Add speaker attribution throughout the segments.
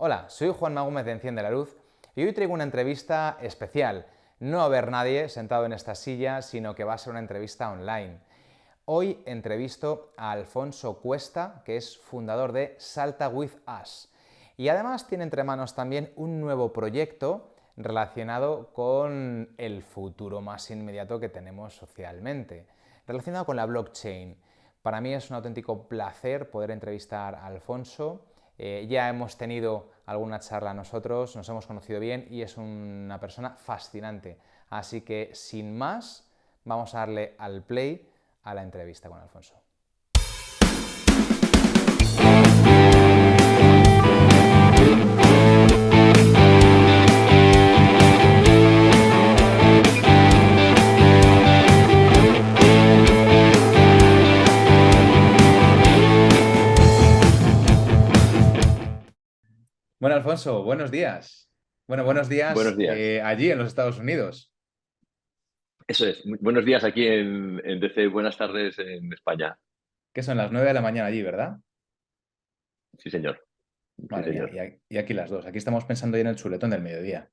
Speaker 1: Hola, soy Juanma Gómez de Enciende la Luz y hoy traigo una entrevista especial. No va a haber nadie sentado en esta silla, sino que va a ser una entrevista online. Hoy entrevisto a Alfonso Cuesta, que es fundador de Salta with Us. Y además tiene entre manos también un nuevo proyecto relacionado con el futuro más inmediato que tenemos socialmente, relacionado con la blockchain. Para mí es un auténtico placer poder entrevistar a Alfonso. Ya hemos tenido alguna charla nosotros, nos hemos conocido bien y es una persona fascinante. Así que sin más, vamos a darle al play a la entrevista con Alfonso. Bueno, Alfonso, buenos días. Bueno, buenos
Speaker 2: Buenos
Speaker 1: días
Speaker 2: días.
Speaker 1: allí en los Estados Unidos.
Speaker 2: Eso es. Buenos días aquí en DC. Buenas tardes en España.
Speaker 1: Que son las 9 de la mañana allí, ¿verdad?
Speaker 2: Sí, señor. Sí,
Speaker 1: Madre mía,
Speaker 2: señor.
Speaker 1: y aquí las dos. Aquí estamos pensando ya en el chuletón del mediodía.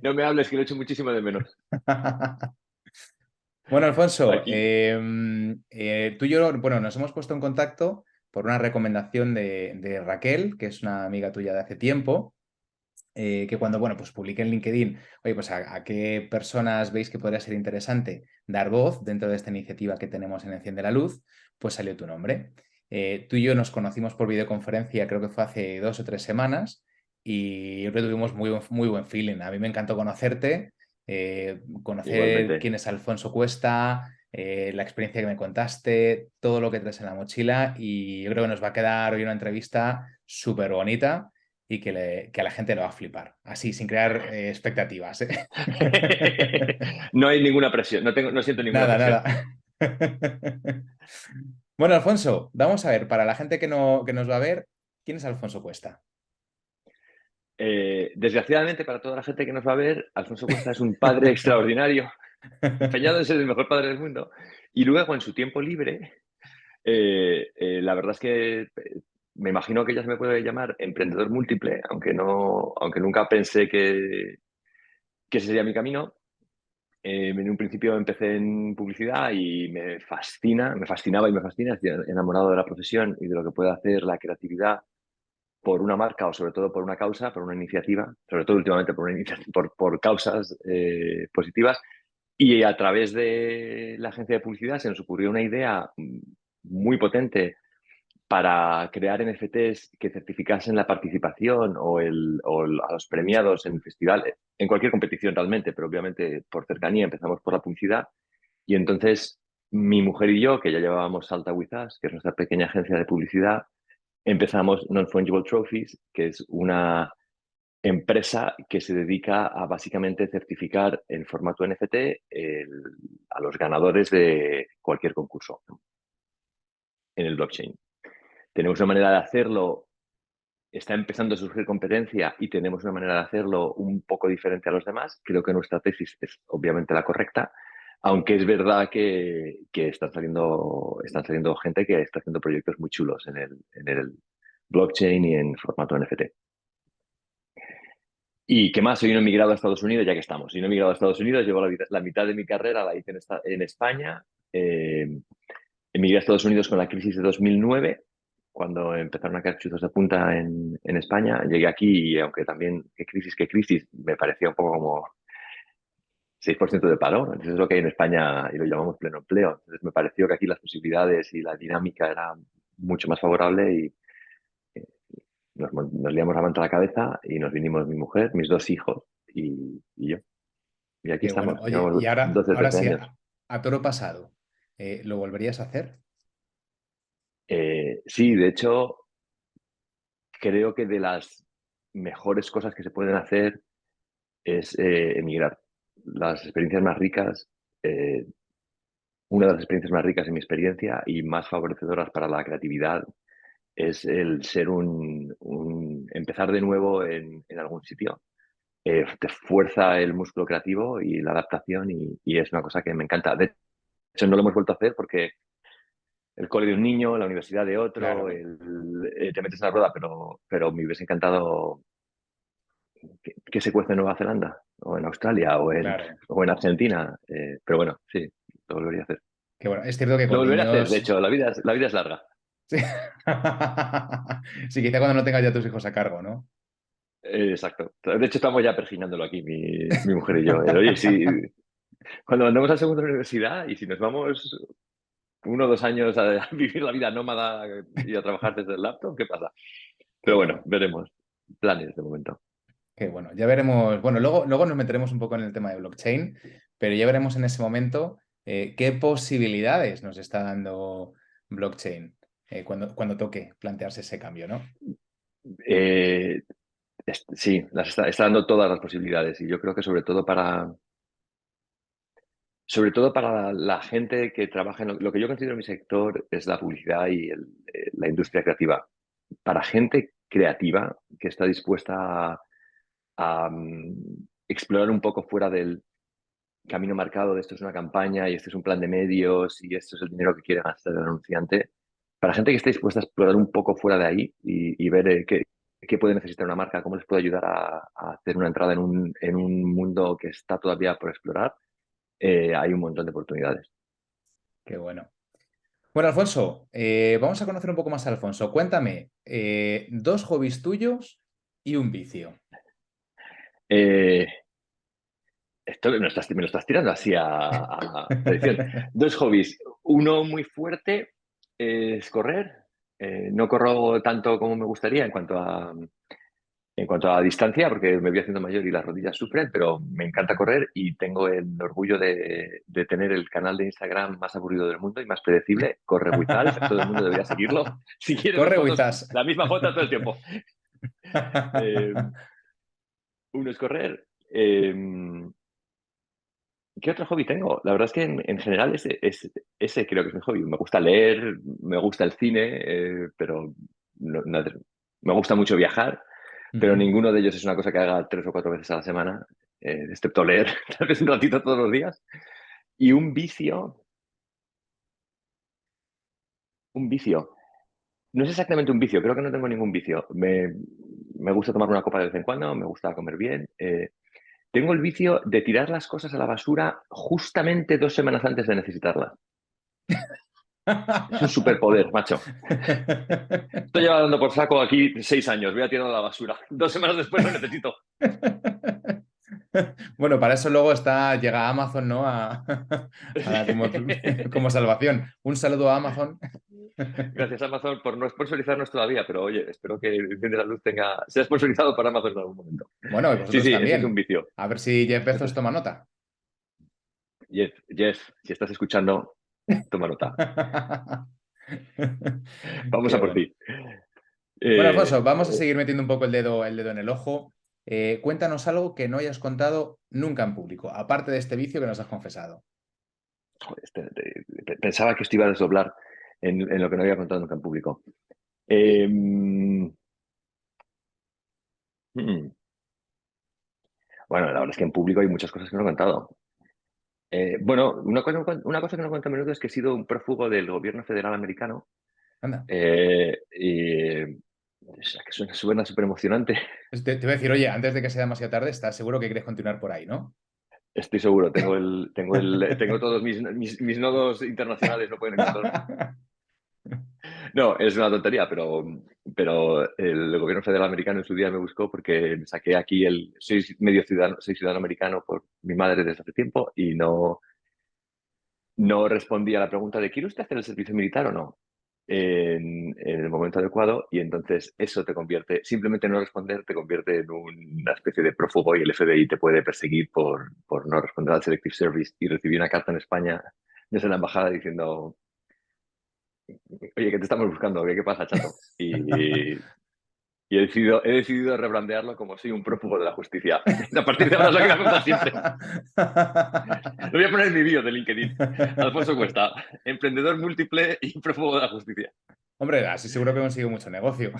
Speaker 2: No me hables, que lo echo muchísimo de menos.
Speaker 1: Bueno, Alfonso,
Speaker 2: Aquí.
Speaker 1: tú y yo, bueno, nos hemos puesto en contacto por una recomendación de Raquel, que es una amiga tuya de hace tiempo, que cuando, bueno, pues publiqué en LinkedIn, oye, pues a qué personas veis que podría ser interesante dar voz dentro de esta iniciativa que tenemos en Enciende la Luz, pues salió tu nombre. Tú y yo nos conocimos por videoconferencia, creo que fue hace 2 o 3 semanas, y yo creo que tuvimos muy buen feeling. A mí me encantó conocerte, conocer
Speaker 2: Igualmente.
Speaker 1: quién es Alfonso Cuesta, la experiencia que me contaste, todo lo que traes en la mochila, y yo creo que nos va a quedar hoy una entrevista súper bonita y que a la gente le va a flipar, así, sin crear expectativas, ¿eh?
Speaker 2: No hay ninguna presión. No siento ninguna
Speaker 1: Nada,
Speaker 2: presión.
Speaker 1: nada. Bueno, Alfonso, vamos a ver, para la gente que nos va a ver, ¿quién es Alfonso Cuesta?
Speaker 2: Desgraciadamente, para toda la gente que nos va a ver, Alfonso Cuesta es un padre extraordinario, empeñado en ser el mejor padre del mundo. Y luego, en su tiempo libre, la verdad es que me imagino que ya se me puede llamar emprendedor múltiple, aunque nunca pensé que ese sería mi camino. En un principio empecé en publicidad y me fascinaba y me fascina, estoy enamorado de la profesión y de lo que puede hacer la creatividad por una marca o sobre todo por una causa, por una iniciativa, sobre todo últimamente por causas positivas. Y a través de la agencia de publicidad se nos ocurrió una idea muy potente para crear NFTs que certificasen la participación a los premiados en festivales, en cualquier competición realmente, pero obviamente por cercanía empezamos por la publicidad. Y entonces mi mujer y yo, que ya llevábamos Salta With Us, que es nuestra pequeña agencia de publicidad, empezamos Non-Fungible Trophies, que es una empresa que se dedica a básicamente certificar en formato NFT a los ganadores de cualquier concurso en el blockchain. Tenemos una manera de hacerlo, está empezando a surgir competencia y tenemos una manera de hacerlo un poco diferente a los demás. Creo que nuestra tesis es obviamente la correcta, aunque es verdad que están saliendo gente que está haciendo proyectos muy chulos en el blockchain y en formato NFT. ¿Y qué más? Soy un emigrado a Estados Unidos, ya que estamos. Soy un emigrado a Estados Unidos, llevo la mitad de mi carrera, la hice en España. Emigré a Estados Unidos con la crisis de 2009, cuando empezaron a caer chuzos de punta en España. Llegué aquí y aunque también, qué crisis, me parecía un poco como 6% de paro. Entonces es lo que hay en España y lo llamamos pleno empleo. Entonces me pareció que aquí las posibilidades y la dinámica era mucho más favorable y eh, nos liamos la manta a la cabeza y nos vinimos mi mujer, mis dos hijos y yo. Y aquí
Speaker 1: Qué bueno.
Speaker 2: estamos,
Speaker 1: Oye, y
Speaker 2: llevamos
Speaker 1: ahora,
Speaker 2: 12
Speaker 1: ahora
Speaker 2: 13
Speaker 1: sí,
Speaker 2: años.
Speaker 1: a toro pasado, ¿lo volverías a hacer?
Speaker 2: Sí, de hecho, creo que de las mejores cosas que se pueden hacer es emigrar. Las experiencias más ricas, eh, una de las experiencias más ricas en mi experiencia y más favorecedoras para la creatividad es el ser empezar de nuevo en algún sitio. Te fuerza el músculo creativo y la adaptación y es una cosa que me encanta. De hecho, no lo hemos vuelto a hacer porque el cole de un niño, la universidad de otro,
Speaker 1: Claro,
Speaker 2: te metes en la rueda, pero me hubiese encantado que se cuece en Nueva Zelanda, o en Australia,
Speaker 1: claro.
Speaker 2: o en Argentina. Pero bueno, sí, lo volvería a hacer.
Speaker 1: Que bueno, es cierto que
Speaker 2: Lo
Speaker 1: con
Speaker 2: volveré a hacer, de
Speaker 1: niños.
Speaker 2: hecho, la vida es larga.
Speaker 1: Sí. Sí, quizá cuando no tengas ya tus hijos a cargo, ¿no?
Speaker 2: Exacto. De hecho, estamos ya perginándolo aquí, mi mujer y yo. Oye, sí, cuando mandamos al segundo a la universidad y si nos vamos 1 o 2 años a vivir la vida nómada y a trabajar desde el laptop, ¿qué pasa?
Speaker 1: Qué
Speaker 2: Pero bueno,
Speaker 1: bueno,
Speaker 2: veremos. Planes de momento.
Speaker 1: qué bueno. Ya veremos. Bueno, luego nos meteremos un poco en el tema de blockchain, pero ya veremos en ese momento qué posibilidades nos está dando blockchain cuando toque plantearse ese cambio, ¿no?
Speaker 2: Eh, sí, está dando todas las posibilidades y yo creo que sobre todo para la gente que trabaja en lo que yo considero mi sector es la publicidad y la industria creativa. Para gente creativa que está dispuesta a explorar un poco fuera del camino marcado de esto es una campaña y esto es un plan de medios y esto es el dinero que quiere gastar el anunciante. Para gente que esté dispuesta a explorar un poco fuera de ahí y ver qué puede necesitar una marca, cómo les puede ayudar a hacer una entrada en un mundo que está todavía por explorar, hay un montón de oportunidades.
Speaker 1: Qué bueno. Bueno, Alfonso, vamos a conocer un poco más a Alfonso. Cuéntame, 2 hobbies tuyos y un vicio.
Speaker 2: Eh, Esto me lo estás tirando así a tradición. 2 hobbies. Uno muy fuerte es correr. No corro tanto como me gustaría en cuanto a distancia, porque me voy haciendo mayor y las rodillas sufren, pero me encanta correr y tengo el orgullo de tener el canal de Instagram más aburrido del mundo y más predecible, Corre with Alf. Todo el mundo debería seguirlo si quiere ver
Speaker 1: Corre with
Speaker 2: fotos,
Speaker 1: us.
Speaker 2: la misma foto todo el tiempo. Eh, Uno es correr. ¿Qué otro hobby tengo? La verdad es que en general ese creo que es mi hobby. Me gusta leer, me gusta el cine, pero me gusta mucho viajar, pero
Speaker 1: Ujú.
Speaker 2: ninguno de ellos es una cosa que haga 3 o 4 veces a la semana, excepto leer, tal vez un ratito todos los días. Y un vicio. No es exactamente un vicio, creo que no tengo ningún vicio. Me gusta tomar una copa de vez en cuando, me gusta comer bien. Tengo el vicio de tirar las cosas a la basura justamente 2 semanas antes de necesitarlas. Es un superpoder, macho. Estoy llevando por saco aquí 6 años, voy a tirar a la basura. 2 semanas después lo necesito.
Speaker 1: Bueno, para eso luego llega Amazon, ¿no? Como salvación. Un saludo a Amazon.
Speaker 2: Gracias Amazon por no sponsorizarnos todavía, pero oye, espero que Enciende la Luz sea sponsorizado para Amazon en algún momento.
Speaker 1: Bueno, y
Speaker 2: Sí,
Speaker 1: vosotros
Speaker 2: sí, ese es un
Speaker 1: también.
Speaker 2: vicio.
Speaker 1: A ver si Jeff Bezos
Speaker 2: Nosotros,
Speaker 1: toma nota.
Speaker 2: Jeff, si estás escuchando, toma nota. Vamos
Speaker 1: Qué
Speaker 2: a por
Speaker 1: bueno.
Speaker 2: ti.
Speaker 1: Bueno,
Speaker 2: Eh,
Speaker 1: Alfonso, vamos a seguir metiendo un poco el dedo en el ojo. Cuéntanos algo que no hayas contado nunca en público, aparte de este vicio que nos has confesado.
Speaker 2: joder, pensaba que esto iba a desdoblar en lo que no había contado nunca en público. Eh, hmm, bueno, la verdad es que en público hay muchas cosas que no he contado. Bueno, una cosa que no cuento a menudo es que he sido un prófugo del gobierno federal americano.
Speaker 1: Anda.
Speaker 2: Y o sea, que suena súper emocionante.
Speaker 1: Pues te voy a decir, oye, antes de que sea demasiado tarde, estás seguro que quieres continuar por ahí, ¿no?
Speaker 2: Estoy seguro, tengo todos mis nodos internacionales, no pueden encontrarme. No, es una tontería, pero el gobierno federal americano en su día me buscó porque saqué aquí soy ciudadano americano por mi madre desde hace tiempo y no respondí a la pregunta de ¿quiere usted hacer el servicio militar o no? En el momento adecuado y entonces eso simplemente no responder te convierte en una especie de prófugo y el FBI te puede perseguir por no responder al Selective Service y recibí una carta en España desde la embajada diciendo, oye, que te estamos buscando, ¿qué pasa, chato? Y he decidido rebrandearlo como soy un prófugo de la justicia. A partir de ahora es lo que voy a contar siempre. Lo voy a poner en mi bio de LinkedIn. Alfonso Cuesta, emprendedor múltiple y prófugo de la justicia.
Speaker 1: Hombre, así seguro que consigo mucho negocio.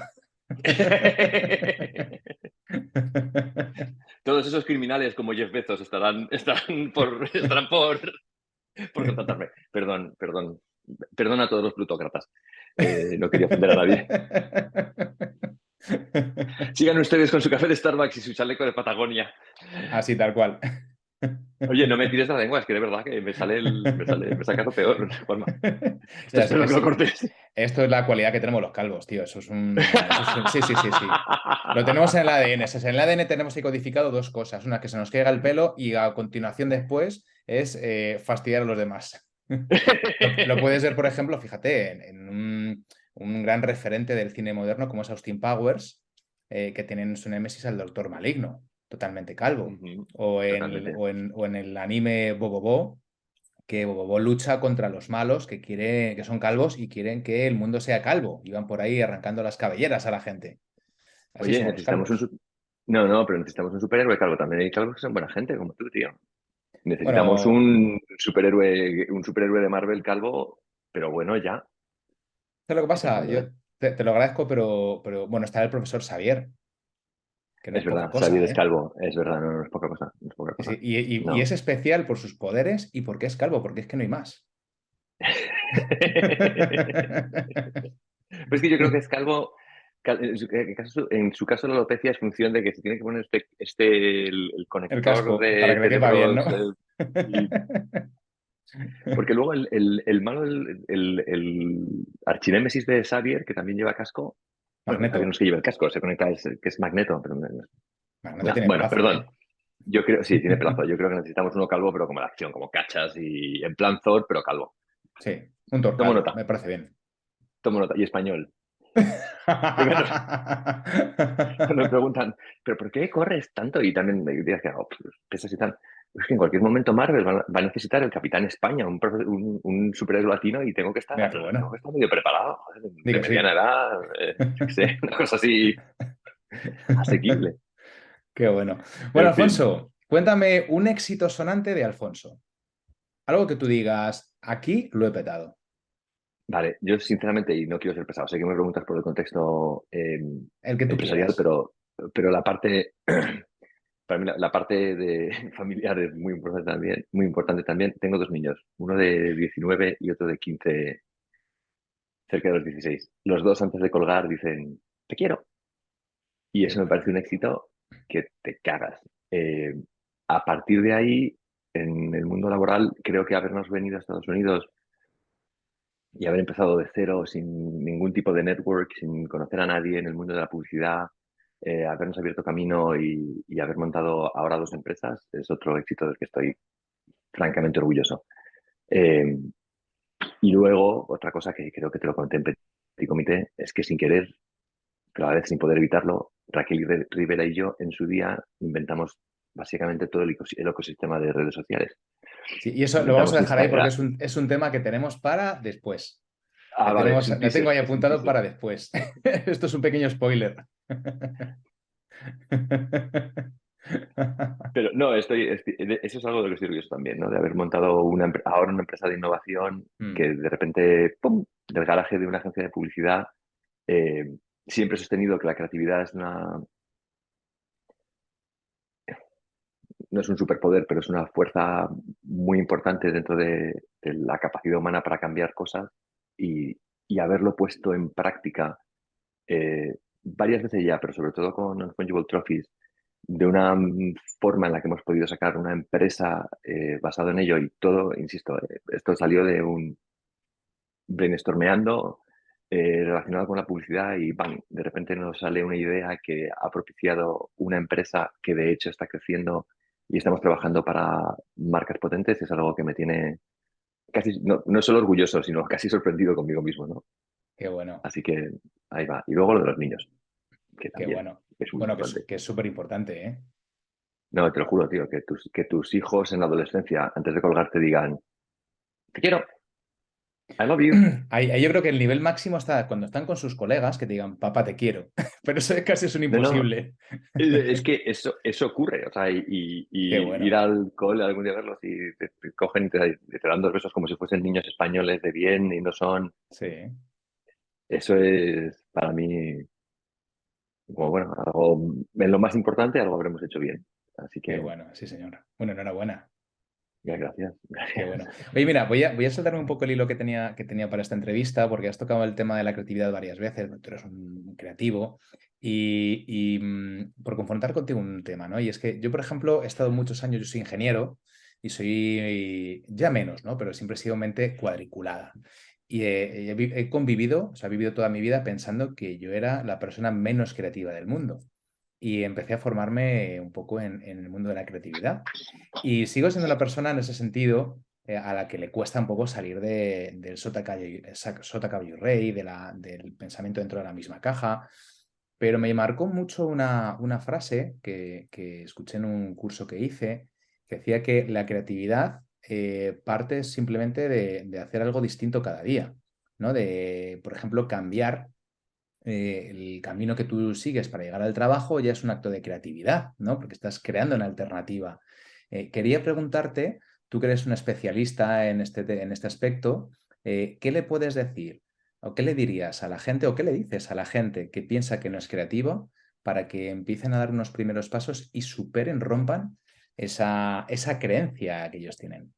Speaker 2: Todos esos criminales como Jeff Bezos estarán por contratarme. Perdón, perdón. Perdona a todos los plutócratas. No quería ofender a nadie. Sigan ustedes con su café de Starbucks y su chaleco de Patagonia.
Speaker 1: Así, tal cual.
Speaker 2: Oye, no me tires la lengua, es que de verdad que me saca lo peor, Juanma.
Speaker 1: Ya
Speaker 2: Espero que lo cortes.
Speaker 1: esto es la cualidad que tenemos los calvos, tío. Sí, sí, sí, sí. Lo tenemos en el ADN. En el ADN tenemos ahí codificado dos cosas. Una, que se nos caiga el pelo y a continuación después es fastidiar a los demás. Lo puedes ver, por ejemplo, fíjate, en un gran referente del cine moderno como es Austin Powers, que tienen su némesis al Doctor Maligno, totalmente calvo.
Speaker 2: Ujú,
Speaker 1: O
Speaker 2: totalmente.
Speaker 1: en el anime Bobobo, que Bobobo lucha contra los malos que son calvos y quieren que el mundo sea calvo. Y van por ahí arrancando las cabelleras a la gente. Así
Speaker 2: Oye,
Speaker 1: somos los
Speaker 2: necesitamos un...
Speaker 1: calvos.
Speaker 2: No, no, pero necesitamos un superhéroe calvo. También hay calvos que son buena gente, como tú, tío. Necesitamos
Speaker 1: Bueno,
Speaker 2: un superhéroe de Marvel calvo, pero bueno, ya.
Speaker 1: ¿sabes lo que pasa?
Speaker 2: Empezando,
Speaker 1: Yo
Speaker 2: ¿eh?
Speaker 1: te lo agradezco, pero bueno, está el profesor Xavier, que no
Speaker 2: Es
Speaker 1: es poca
Speaker 2: verdad, Xavier
Speaker 1: cosa,
Speaker 2: es
Speaker 1: ¿eh?
Speaker 2: calvo. Es verdad, no, no es poca cosa. No es poca
Speaker 1: Sí, sí.
Speaker 2: cosa.
Speaker 1: Y es
Speaker 2: No.
Speaker 1: especial por sus poderes y porque es calvo, porque es que no hay más.
Speaker 2: Pues es que yo creo que es calvo. En su caso, la alopecia es función de que se tiene que poner el
Speaker 1: El
Speaker 2: conector
Speaker 1: casco, para
Speaker 2: de
Speaker 1: que le quepa bien, ¿no?
Speaker 2: cerebros. Y- porque luego el malo, el archinémesis de Xavier, que también lleva casco. Bueno, Xavier no
Speaker 1: Magneto.
Speaker 2: es que lleve el casco, se conecta, que es Magneto. Pero
Speaker 1: Magneto tiene
Speaker 2: bueno,
Speaker 1: pelazo,
Speaker 2: perdón.
Speaker 1: ¿eh?
Speaker 2: Yo creo, sí, tiene pelazo. Yo creo que necesitamos uno calvo, pero como la acción, como cachas y en plan Thor, pero calvo.
Speaker 1: Sí, un Thor
Speaker 2: Tomo
Speaker 1: calvo,
Speaker 2: nota,
Speaker 1: me parece bien.
Speaker 2: tomo nota. Y español. Cuando me preguntan, ¿pero por qué corres tanto? Y también me digas que hago, pues, pesas y tal. Es que en cualquier momento Marvel va a necesitar el Capitán España, un superhéroe latino, y
Speaker 1: Mira qué
Speaker 2: tengo
Speaker 1: bueno.
Speaker 2: que estar medio preparado, joder,
Speaker 1: Di
Speaker 2: de
Speaker 1: que sí.
Speaker 2: mediana edad, yo qué sé, una cosa así asequible.
Speaker 1: Qué bueno. Bueno,
Speaker 2: En fin,
Speaker 1: Alfonso, cuéntame un éxito sonante de Alfonso. Algo que tú digas, aquí lo he petado.
Speaker 2: vale, yo sinceramente, y no quiero ser pesado, sé que me preguntas por el contexto
Speaker 1: El que tú
Speaker 2: empresarial,
Speaker 1: quieras.
Speaker 2: pero la parte, para mí la parte de familiar es muy importante también. Tengo dos niños, uno de 19 y otro de 15, cerca de los 16. Los dos antes de colgar dicen, te quiero. Y
Speaker 1: Qué
Speaker 2: eso me
Speaker 1: bueno.
Speaker 2: parece un éxito que te cagas. Eh, a partir de ahí, en el mundo laboral, creo que habernos venido a Estados Unidos y haber empezado de cero, sin ningún tipo de network, sin conocer a nadie en el mundo de la publicidad, habernos abierto camino y haber montado ahora dos empresas, es otro éxito del que estoy francamente orgulloso. Eh, y luego, otra cosa que creo que te lo conté en Petit Comité, es que sin querer, pero a la vez sin poder evitarlo, Raquel Rivera y yo en su día inventamos básicamente todo el ecosistema de redes sociales.
Speaker 1: Sí, y eso lo vamos a
Speaker 2: Inventamos
Speaker 1: dejar ahí porque
Speaker 2: Instagram.
Speaker 1: es un tema que tenemos para después.
Speaker 2: Ah, vale, es un
Speaker 1: Lo tengo
Speaker 2: teaser,
Speaker 1: ahí
Speaker 2: es un
Speaker 1: apuntado
Speaker 2: teaser.
Speaker 1: para después. Esto es un pequeño spoiler.
Speaker 2: Pero no, eso es algo de lo que estoy orgulloso también, ¿no? De haber montado ahora una empresa de innovación
Speaker 1: Mm.
Speaker 2: que de repente, ¡pum!, del garaje de una agencia de publicidad, eh, siempre he sostenido que la creatividad no es un superpoder, pero es una fuerza muy importante dentro de la capacidad humana para cambiar cosas y haberlo puesto en práctica varias veces ya, pero sobre todo con Non-Fungible Trophies, de una forma en la que hemos podido sacar una empresa basada en ello y todo, insisto, esto salió de un brainstormeando relacionado con la publicidad y ¡bam!, de repente nos sale una idea que ha propiciado una empresa que de hecho está creciendo y estamos trabajando para marcas potentes. Es algo que me tiene casi, no, no solo orgulloso, sino casi sorprendido conmigo mismo, ¿no?
Speaker 1: Qué bueno,
Speaker 2: Así que ahí va. Y luego lo de los niños, que
Speaker 1: qué
Speaker 2: también
Speaker 1: bueno.
Speaker 2: es muy
Speaker 1: Bueno,
Speaker 2: importante.
Speaker 1: que es súper importante, ¿eh?
Speaker 2: No, te lo juro, tío, que tus hijos en la adolescencia, antes de colgarte, digan, te quiero, I love you.
Speaker 1: Ahí yo creo que el nivel máximo está cuando están con sus colegas que te digan, papá, te quiero. Pero eso casi es un
Speaker 2: No, no,
Speaker 1: imposible.
Speaker 2: es que eso ocurre, o sea,
Speaker 1: Qué
Speaker 2: y ir
Speaker 1: bueno.
Speaker 2: al cole algún día a verlos y te cogen y te dan dos besos como si fuesen niños españoles de bien y no son.
Speaker 1: Sí,
Speaker 2: Eso es para mí, como bueno, algo, en lo más importante, algo habremos hecho bien. Así
Speaker 1: qué
Speaker 2: que
Speaker 1: bueno, sí, señor. Bueno, enhorabuena.
Speaker 2: Gracias,
Speaker 1: Qué
Speaker 2: gracias.
Speaker 1: bueno. Oye, mira, voy a saltarme un poco el hilo que tenía para esta entrevista, porque has tocado el tema de la creatividad varias veces. Tú eres un creativo y por confrontar contigo un tema, ¿no? Y es que yo, por ejemplo, he estado muchos años, yo soy ingeniero y soy ya menos, ¿no? Pero siempre he sido mente cuadriculada. Y he convivido, o sea, he vivido toda mi vida pensando que yo era la persona menos creativa del mundo. Y empecé a formarme un poco en el mundo de la creatividad. Y sigo siendo una persona en ese sentido a la que le cuesta un poco salir del sota caballo y rey, del pensamiento dentro de la misma caja. Pero me marcó mucho una frase que escuché en un curso que hice, que decía que la creatividad parte simplemente de hacer algo distinto cada día, ¿no? De, por ejemplo, cambiar el camino que tú sigues para llegar al trabajo ya es un acto de creatividad, ¿no? Porque estás creando una alternativa. Quería preguntarte, tú que eres un especialista en este aspecto, ¿qué le puedes decir o qué le dirías a la gente o qué le dices a la gente que piensa que no es creativo para que empiecen a dar unos primeros pasos y superen, rompan esa creencia que ellos tienen?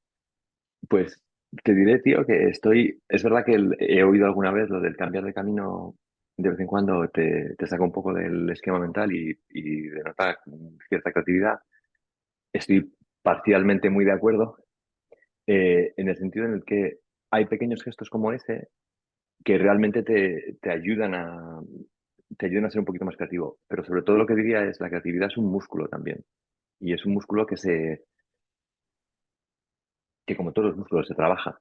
Speaker 2: Pues te diré, tío, que es verdad que he oído alguna vez lo del cambiar de camino de vez en cuando te saca un poco del esquema mental y denota cierta creatividad. Estoy parcialmente muy de acuerdo, en el sentido en el que hay pequeños gestos como ese que realmente te ayudan a ser un poquito más creativo. Pero sobre todo lo que diría es la creatividad es un músculo también. Y es un músculo que como todos los músculos se trabaja.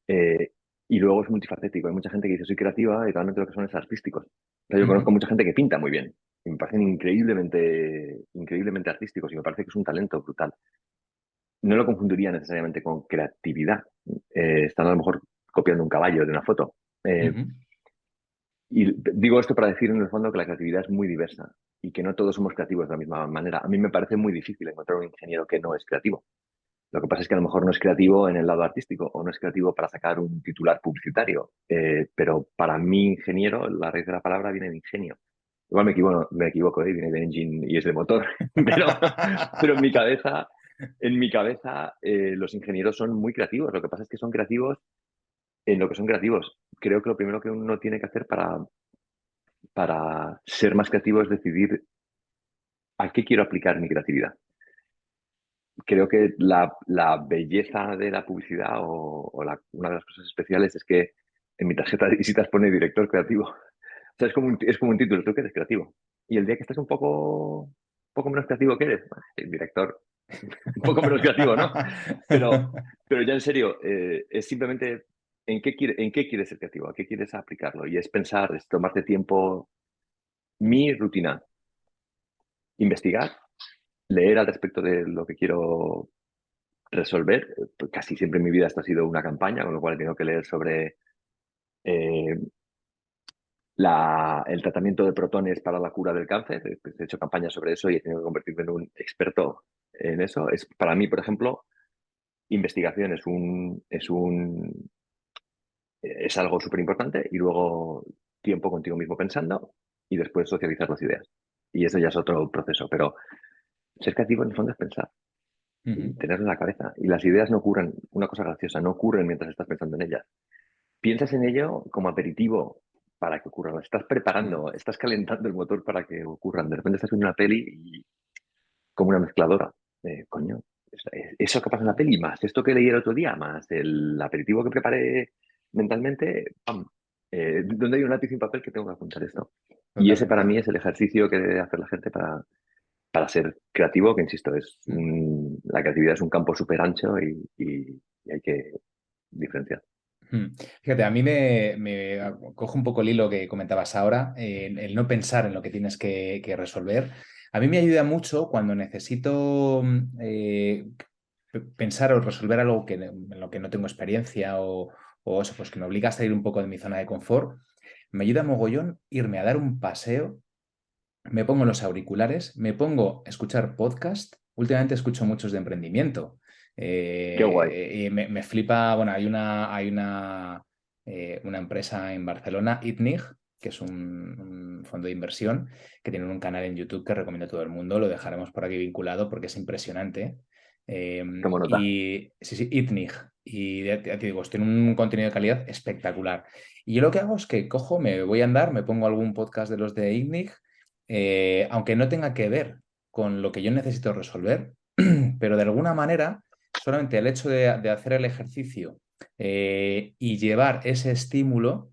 Speaker 2: Eh, y luego es multifacético. Hay mucha gente que dice soy creativa y realmente lo que son es artísticos. O sea, yo conozco
Speaker 1: Ujú,
Speaker 2: mucha gente que pinta muy bien y me parecen increíblemente artísticos y me parece que es un talento brutal. No lo confundiría necesariamente con creatividad. Están a lo mejor copiando un caballo de una foto. Eh,
Speaker 1: ujú,
Speaker 2: y digo esto para decir en el fondo que la creatividad es muy diversa y que no todos somos creativos de la misma manera. A mí me parece muy difícil encontrar un ingeniero que no es creativo. Lo que pasa es que a lo mejor no es creativo en el lado artístico o no es creativo para sacar un titular publicitario, pero para mí ingeniero, la raíz de la palabra viene de ingenio. Igual me equivoco, viene de engine y es de motor, pero en mi cabeza los ingenieros son muy creativos. Lo que pasa es que son creativos en lo que son creativos. Creo que lo primero que uno tiene que hacer para ser más creativo es decidir a qué quiero aplicar mi creatividad. Creo que la belleza de la publicidad una de las cosas especiales es que en mi tarjeta de visitas pone director creativo. O sea, es como un título, tú que eres creativo. Y el día que estás un poco menos creativo que eres, el director, un poco menos creativo, ¿no? Pero ya en serio, es simplemente en qué quieres ser creativo, a qué quieres aplicarlo. Y es pensar, es tomarte tiempo. Mi rutina, investigar, leer al respecto de lo que quiero resolver. Casi siempre en mi vida esto ha sido una campaña, con lo cual tengo que leer sobre eh, el tratamiento de protones para la cura del cáncer. He hecho campañas sobre eso y he tenido que convertirme en un experto en eso. Para mí, por ejemplo, investigación es algo súper importante y luego tiempo contigo mismo pensando y después socializar las ideas. Y eso ya es otro proceso, pero ser creativo en el fondo es pensar y
Speaker 1: ujú,
Speaker 2: tenerlo en la cabeza. Y las ideas no ocurren, una cosa graciosa, no ocurren mientras estás pensando en ellas. Piensas en ello como aperitivo para que ocurran. Estás
Speaker 1: ujú.
Speaker 2: preparando, estás calentando el motor para que ocurran. De repente estás viendo una peli y como una mezcladora. Coño, eso que pasa en la peli, más esto que leí el otro día, más el aperitivo que preparé mentalmente, ¡pam! ¿Dónde hay un lápiz y un papel que tengo que apuntar esto? Y ese para
Speaker 1: Totalmente.
Speaker 2: mí es el ejercicio que debe hacer la gente para ser creativo, que insisto,
Speaker 1: Mm.
Speaker 2: la creatividad es un campo súper ancho y hay que diferenciar.
Speaker 1: Mm. Fíjate, a mí me cojo un poco el hilo que comentabas ahora, el no pensar en lo que tienes que resolver. A mí me ayuda mucho cuando necesito pensar o resolver algo en lo que no tengo experiencia o eso, pues que me obliga a salir un poco de mi zona de confort. Me ayuda mogollón irme a dar un paseo, me pongo los auriculares, me pongo a escuchar podcast. Últimamente escucho muchos de emprendimiento.
Speaker 2: Qué guay.
Speaker 1: Y me flipa, bueno, hay una empresa en Barcelona, ITNIG, que es un fondo de inversión, que tienen un canal en YouTube que recomiendo a todo el mundo. Lo dejaremos por aquí vinculado porque es impresionante.
Speaker 2: Tomo nota.
Speaker 1: Y sí, sí, ITNIG. Y ya te digo, tiene un contenido de calidad espectacular. Y yo lo que hago es que cojo, me voy a andar, me pongo algún podcast de los de ITNIG, aunque no tenga que ver con lo que yo necesito resolver, pero de alguna manera, solamente el hecho de hacer el ejercicio y llevar ese estímulo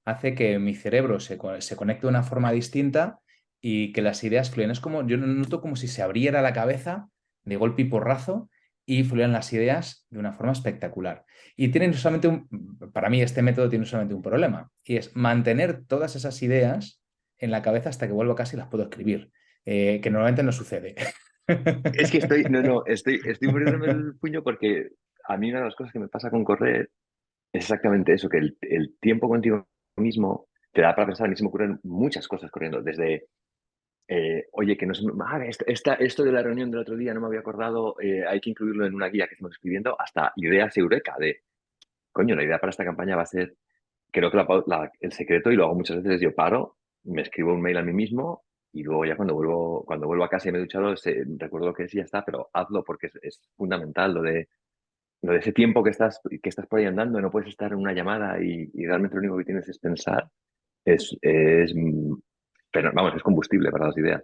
Speaker 1: hace que mi cerebro se conecte de una forma distinta y que las ideas fluyan. Es como, yo noto como si se abriera la cabeza de golpe y porrazo y fluyan las ideas de una forma espectacular. Y tienen solamente para mí este método tiene solamente un problema, y es mantener todas esas ideas en la cabeza hasta que vuelvo a casa y las puedo escribir, que normalmente no sucede.
Speaker 2: Es que estoy muriéndome el puño porque a mí una de las cosas que me pasa con correr es exactamente eso, que el tiempo contigo mismo te da para pensar. A mí se me ocurren muchas cosas corriendo, desde, oye, que no se me... esto de la reunión del otro día no me había acordado, hay que incluirlo en una guía que estamos escribiendo, hasta ideas eureka de, coño, la idea para esta campaña va a ser, creo que el secreto, y lo hago muchas veces, yo paro, me escribo un mail a mí mismo y luego ya cuando vuelvo a casa y me he duchado, recuerdo lo que es y ya está, pero hazlo porque es fundamental lo de ese tiempo que estás por ahí andando. No puedes estar en una llamada y realmente lo único que tienes es pensar. Pero vamos, es combustible para las ideas.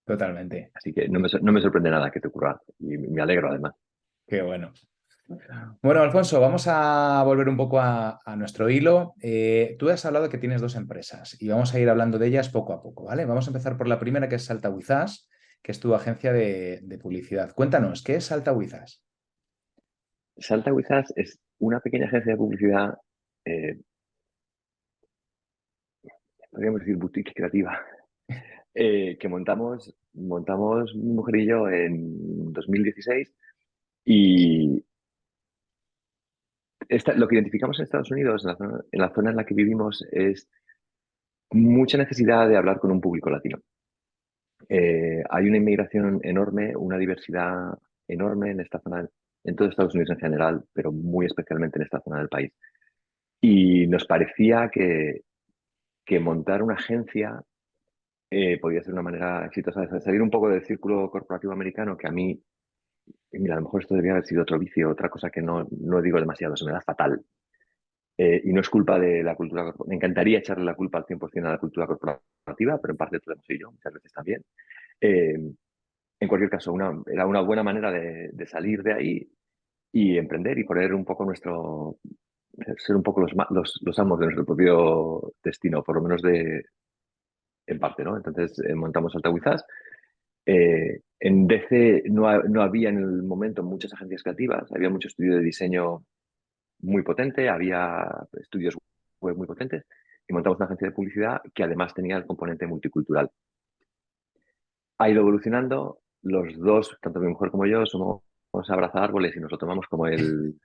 Speaker 1: Totalmente.
Speaker 2: Así que no me sorprende nada que te ocurra y me alegro además.
Speaker 1: Qué bueno. Bueno, Alfonso, vamos a volver un poco a nuestro hilo. Tú has hablado que tienes dos empresas y vamos a ir hablando de ellas poco a poco, ¿vale? Vamos a empezar por la primera, que es Salta Wizaz, que es tu agencia de publicidad. Cuéntanos, ¿qué es Salta Wizaz?
Speaker 2: Salta Wizards es una pequeña agencia de publicidad, eh, podríamos decir boutique creativa, que montamos mi mujer y yo en 2016. Y lo que identificamos en Estados Unidos, en la zona en la que vivimos, es mucha necesidad de hablar con un público latino. Hay una inmigración enorme, una diversidad enorme en esta zona, en todo Estados Unidos en general, pero muy especialmente en esta zona del país. Y nos parecía que montar una agencia podía ser una manera exitosa de salir un poco del círculo corporativo americano, que a mí, y mira, a lo mejor esto debería haber sido otro vicio, otra cosa que no digo demasiado, se me da fatal. Y no es culpa de la cultura corporativa. Me encantaría echarle la culpa al 100% a la cultura corporativa, pero en parte todo soy yo, muchas veces también. Eh, en cualquier caso, era una buena manera de salir de ahí y emprender y poner un poco ser un poco los amos de nuestro propio destino, por lo menos en parte, ¿no? Entonces montamos Altawizas. En DC no había en el momento muchas agencias creativas, había mucho estudio de diseño muy potente, había estudios web muy potentes, y montamos una agencia de publicidad que además tenía el componente multicultural. Ha ido evolucionando. Los dos, tanto mi mujer como yo, somos abrazar árboles y nos lo tomamos como el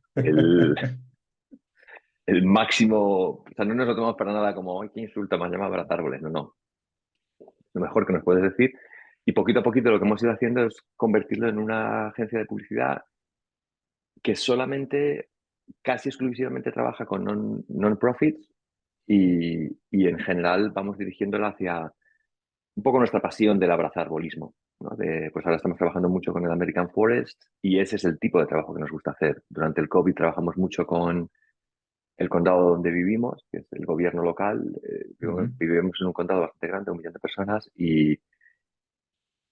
Speaker 2: máximo. O sea, no nos lo tomamos para nada como, ¡ay, qué insulto! Me has llamado abrazar árboles. No, no. Lo mejor que nos puedes decir. Y poquito a poquito lo que hemos ido haciendo es convertirlo en una agencia de publicidad que solamente, casi exclusivamente trabaja con non-profits, y en general vamos dirigiéndola hacia un poco nuestra pasión del abrazarbolismo, ¿no? Pues ahora estamos trabajando mucho con el American Forest y ese es el tipo de trabajo que nos gusta hacer. Durante el COVID trabajamos mucho con el condado donde vivimos, que es el gobierno local.
Speaker 1: Ujú.
Speaker 2: Vivimos en un condado bastante grande, 1 millón de personas, y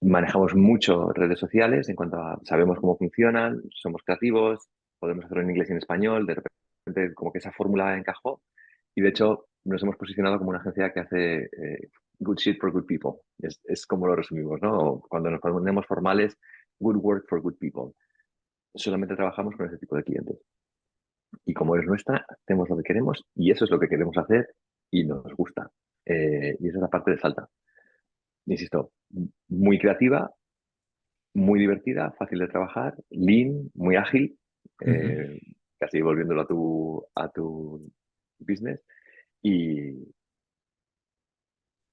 Speaker 2: manejamos mucho redes sociales en cuanto a sabemos cómo funcionan, somos creativos, podemos hacerlo en inglés y en español. De repente como que esa fórmula encajó y de hecho nos hemos posicionado como una agencia que hace good shit for good people. Es como lo resumimos, ¿no? Cuando nos ponemos formales, good work for good people. Solamente trabajamos con ese tipo de clientes. Y como es nuestra, hacemos lo que queremos y eso es lo que queremos hacer y nos gusta. Y esa es la parte de Salta. Insisto, muy creativa, muy divertida, fácil de trabajar, lean, muy ágil,
Speaker 1: Ujú.
Speaker 2: eh, casi volviéndolo a tu business. Y,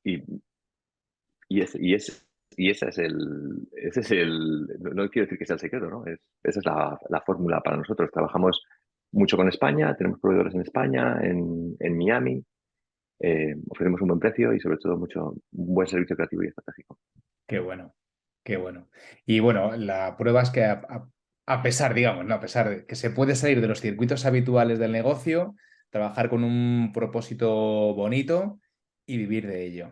Speaker 2: y, y ese es el, no quiero decir que sea el secreto, ¿no? Esa es la fórmula para nosotros. Trabajamos mucho con España, tenemos proveedores en España, en Miami, ofrecemos un buen precio y sobre todo un buen servicio creativo y estratégico.
Speaker 1: Qué bueno, qué bueno. Y bueno, la prueba es que A pesar, digamos, ¿no? A pesar de que se puede salir de los circuitos habituales del negocio, trabajar con un propósito bonito y vivir de ello.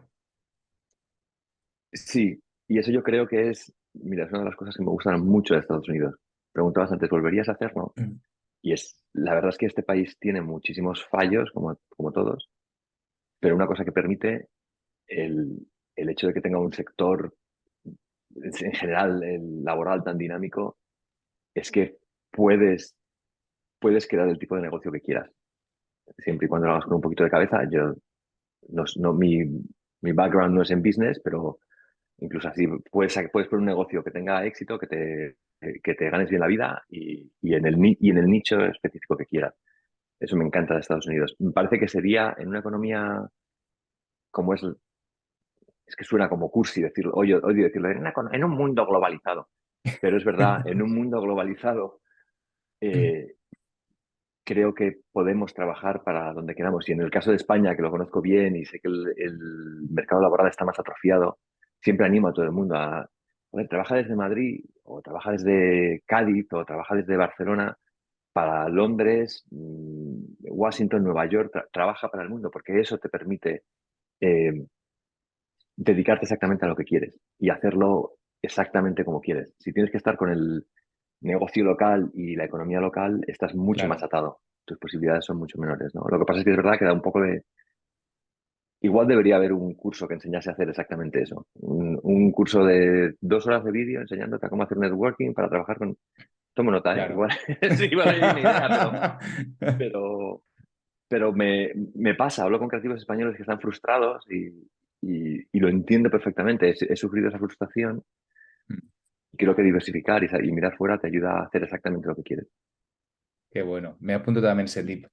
Speaker 2: Sí, y eso yo creo que mira, es una de las cosas que me gustan mucho de Estados Unidos. Preguntabas antes, ¿volverías a hacerlo?
Speaker 1: Mm.
Speaker 2: Y la verdad es que este país tiene muchísimos fallos, como todos, pero una cosa que permite el, el hecho de que tenga un sector, en general, el laboral tan dinámico, es que puedes, puedes crear el tipo de negocio que quieras, siempre y cuando lo hagas con un poquito de cabeza. Yo, mi background no es en business, pero incluso así puedes poner un negocio que tenga éxito, que te ganes bien la vida y en el nicho específico que quieras. Eso me encanta de Estados Unidos. Me parece que sería en una economía como es que suena como cursi decirlo, odio decirlo, en un mundo globalizado. Pero es verdad, en un mundo globalizado eh, creo que podemos trabajar para donde queramos. Y en el caso de España, que lo conozco bien y sé que el mercado laboral está más atrofiado, siempre animo a todo el mundo a, "Joder, trabaja desde Madrid o trabaja desde Cádiz o trabaja desde Barcelona para Londres, Washington, Nueva York, trabaja para el mundo, porque eso te permite eh, dedicarte exactamente a lo que quieres y hacerlo exactamente como quieres. Si tienes que estar con el negocio local y la economía local, estás mucho más
Speaker 1: Claro,
Speaker 2: atado. Tus posibilidades son mucho menores, ¿no? Lo que pasa es que es verdad que da un poco de... Igual debería haber un curso que enseñase a hacer exactamente eso. Un curso de 2 horas de vídeo enseñándote a cómo hacer networking para trabajar con... Tomo nota, ¿eh?
Speaker 1: claro.
Speaker 2: Igual, sí, igual hay una idea, pero, pero me pasa, hablo con creativos españoles que están frustrados y lo entiendo perfectamente. He sufrido esa frustración. Creo que diversificar y mirar fuera te ayuda a hacer exactamente lo que quieres.
Speaker 1: Qué bueno. Me apunto también ese tip.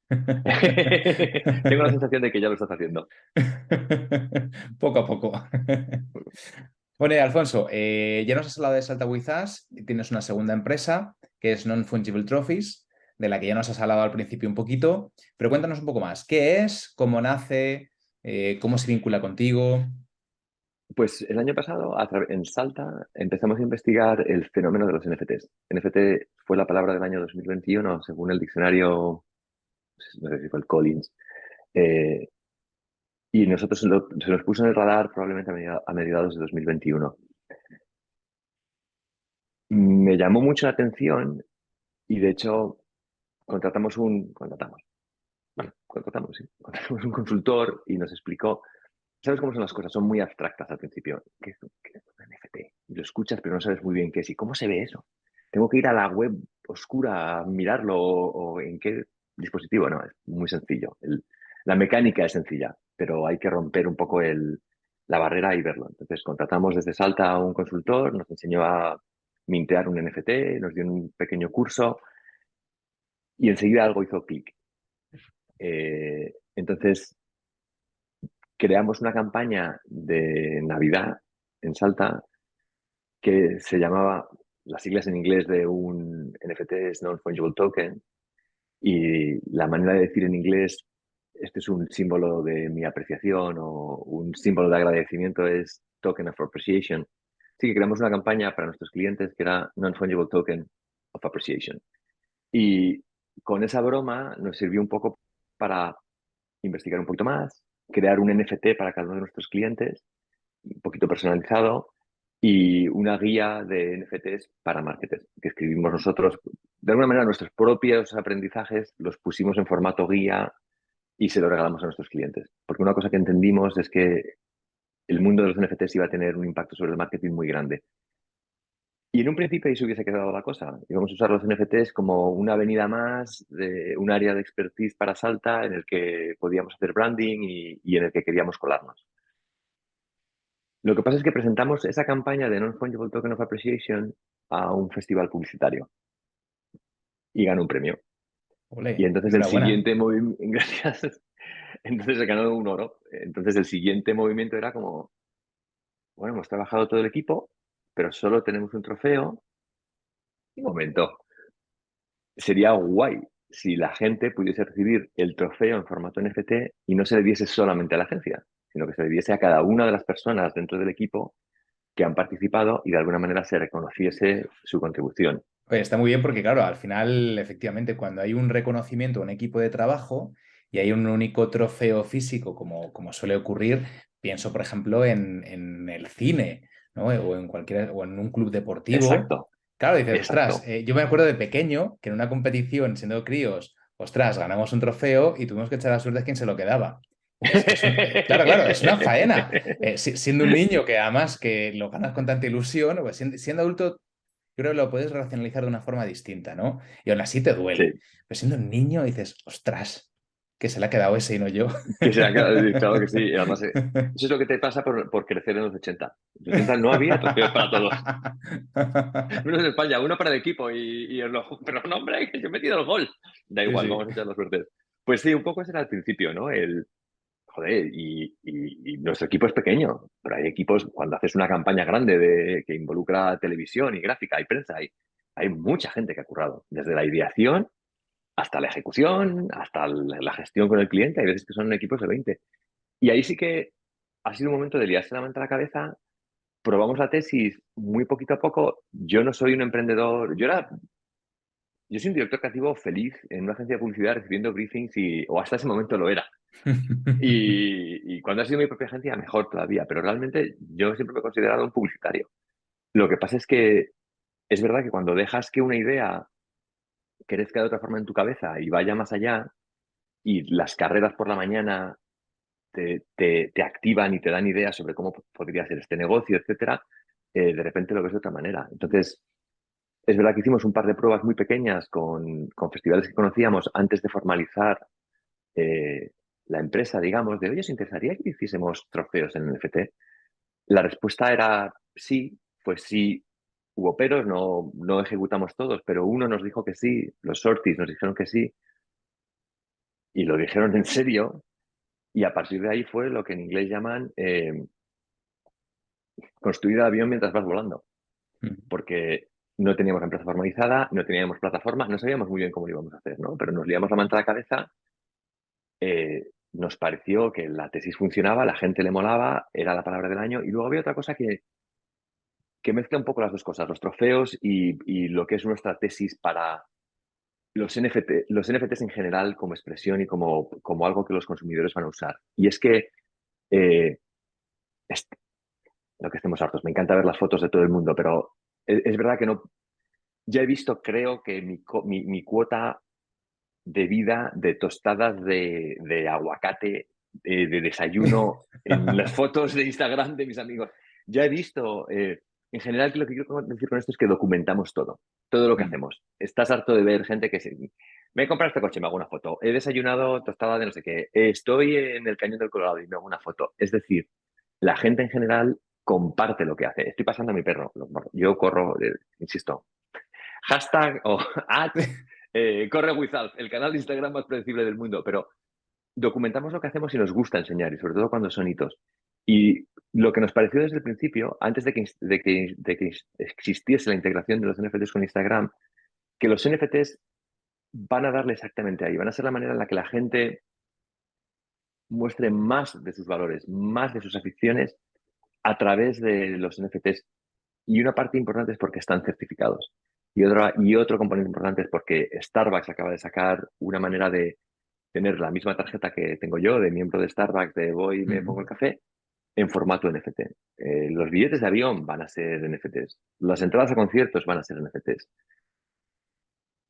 Speaker 2: Tengo la sensación de que ya lo estás haciendo.
Speaker 1: Poco a poco. Bueno, y Alfonso, ya nos has hablado de Salta With Us, y tienes una segunda empresa que es Non-Fungible Trophies, de la que ya nos has hablado al principio un poquito, pero cuéntanos un poco más. ¿Qué es? ¿Cómo nace? ¿Cómo se vincula contigo?
Speaker 2: Pues el año pasado, en Salta, empezamos a investigar el fenómeno de los NFTs. NFT fue la palabra del año 2021, según el diccionario, no sé si fue el Collins, eh, y nosotros se nos puso en el radar probablemente a mediados de 2021. Me llamó mucho la atención y de hecho contratamos, sí, contratamos un consultor y nos explicó. ¿Sabes cómo son las cosas? Son muy abstractas al principio. ¿Qué es un NFT? Y lo escuchas, pero no sabes muy bien qué es. ¿Y cómo se ve eso? ¿Tengo que ir a la web oscura a mirarlo o en qué dispositivo? No, es muy sencillo. La mecánica es sencilla, pero hay que romper un poco la barrera y verlo. Entonces, contratamos desde Salta a un consultor, nos enseñó a mintear un NFT, nos dio un pequeño curso y enseguida algo hizo clic. Entonces, creamos una campaña de Navidad en Salta que se llamaba, las siglas en inglés de un NFT es Non-Fungible Token, y la manera de decir en inglés, este es un símbolo de mi apreciación o un símbolo de agradecimiento, es Token of Appreciation. Así que creamos una campaña para nuestros clientes que era Non-Fungible Token of Appreciation. Y con esa broma nos sirvió un poco para investigar un poquito más, crear un NFT para cada uno de nuestros clientes un poquito personalizado y una guía de NFTs para marketers que escribimos nosotros. De alguna manera, nuestros propios aprendizajes los pusimos en formato guía y se lo regalamos a nuestros clientes. Porque una cosa que entendimos es que el mundo de los NFTs iba a tener un impacto sobre el marketing muy grande. Y en un principio ahí se hubiese quedado la cosa. Íbamos a usar los NFTs como una avenida más, de un área de expertise para Salta en el que podíamos hacer branding y en el que queríamos colarnos. Lo que pasa es que presentamos esa campaña de Non-Fungible Token of Appreciation a un festival publicitario y ganó un premio. Y
Speaker 1: Ole,
Speaker 2: entonces el
Speaker 1: enhorabuena.
Speaker 2: siguiente movimiento, gracias, entonces se ganó un oro. Entonces el siguiente movimiento era como, bueno, hemos trabajado todo el equipo, pero solo tenemos un trofeo. Un momento, sería guay si la gente pudiese recibir el trofeo en formato NFT y no se le diese solamente a la agencia, sino que se le diese a cada una de las personas dentro del equipo que han participado y de alguna manera se reconociese su contribución.
Speaker 3: Oye, está muy bien porque, claro, al final, efectivamente, cuando hay un reconocimiento a un equipo de trabajo y hay un único trofeo físico, como suele ocurrir, pienso, por ejemplo, en el cine, ¿no? O en o en un club deportivo.
Speaker 2: Exacto,
Speaker 3: Claro, dices, ostras,
Speaker 2: exacto.
Speaker 3: yo me acuerdo de pequeño que en una competición, siendo críos, ostras, ganamos un trofeo y tuvimos que echar la suerte a quien se lo quedaba. Claro, claro, es una faena. Siendo un niño que además que lo ganas con tanta ilusión, pues siendo adulto creo que lo puedes racionalizar de una forma distinta, ¿no? Y aún así te duele.
Speaker 2: Sí,
Speaker 3: Pero siendo un niño dices, ostras, que se le ha quedado ese y no yo.
Speaker 2: que sea, claro que sí. Y además, eso es lo que te pasa por crecer en los 80. En los 80 no había trofeos para todos. Uno en España, uno para el equipo pero no, hombre, que yo he metido el gol. Da
Speaker 3: Sí,
Speaker 2: igual,
Speaker 3: sí.
Speaker 2: vamos a echar la suerte. Pues sí, un poco ese era el principio, ¿no? Joder, y nuestro equipo es pequeño, pero hay equipos, cuando haces una campaña grande que involucra televisión y gráfica y prensa, hay mucha gente que ha currado, desde la ideación hasta la ejecución, hasta la gestión con el cliente. Hay veces que son equipos de 20. Y ahí sí que ha sido un momento de liarse la manta a la cabeza. Probamos la tesis muy poquito a poco. Yo no soy un emprendedor. Yo soy un director creativo feliz en una agencia de publicidad recibiendo briefings o hasta ese momento lo era. Y cuando ha sido mi propia agencia, mejor todavía. Pero realmente yo siempre me he considerado un publicitario. Lo que pasa es que es verdad que cuando dejas que una idea crezca de otra forma en tu cabeza y vaya más allá, y las carreras por la mañana te activan y te dan ideas sobre cómo podría ser este negocio, etcétera, de repente lo ves de otra manera. Entonces, es verdad que hicimos un par de pruebas muy pequeñas con festivales que conocíamos antes de formalizar eh, la empresa, digamos, de, oye, ¿os interesaría que hiciésemos trofeos en NFT? La respuesta era sí, pues sí. Hubo peros, no ejecutamos todos, pero uno nos dijo que sí, los sortis nos dijeron que sí, y lo dijeron en serio, y a partir de ahí fue lo que en inglés llaman construir el avión mientras vas volando, porque no teníamos empresa formalizada, no teníamos plataforma, no sabíamos muy bien cómo lo íbamos a hacer, ¿no? Pero nos liamos la manta a la cabeza, nos pareció que la tesis funcionaba, la gente le molaba, era la palabra del año, y luego había otra cosa que mezcla un poco las dos cosas, los trofeos y lo que es nuestra tesis para los NFTs en general como expresión y como algo que los consumidores van a usar. Y es que eh, es, lo que estemos hartos, me encanta ver las fotos de todo el mundo, pero es verdad que no, ya he visto, creo que mi cuota de vida de tostadas de aguacate, de desayuno, en las fotos de Instagram de mis amigos. Ya he visto, en general, que lo que quiero decir con esto es que documentamos todo lo que hacemos. Estás harto de ver gente que se... Me he comprado este coche, me hago una foto. He desayunado tostada de no sé qué. Estoy en el Cañón del Colorado y me hago una foto. Es decir, la gente en general comparte lo que hace. Estoy pasando a mi perro. Yo corro, insisto, hashtag o at corre Wizalf, el canal de Instagram más predecible del mundo, pero documentamos lo que hacemos y nos gusta enseñar, y sobre todo cuando son hitos. Y lo que nos pareció desde el principio, antes de que existiese la integración de los NFTs con Instagram, que los NFTs van a darle exactamente ahí, van a ser la manera en la que la gente muestre más de sus valores, más de sus aficiones a través de los NFTs. Y una parte importante es porque están certificados. Y otro componente importante es porque Starbucks acaba de sacar una manera de tener la misma tarjeta que tengo yo de miembro de Starbucks, de voy y me pongo el café, en formato NFT. Los billetes de avión van a ser NFTs. Las entradas a conciertos van a ser NFTs.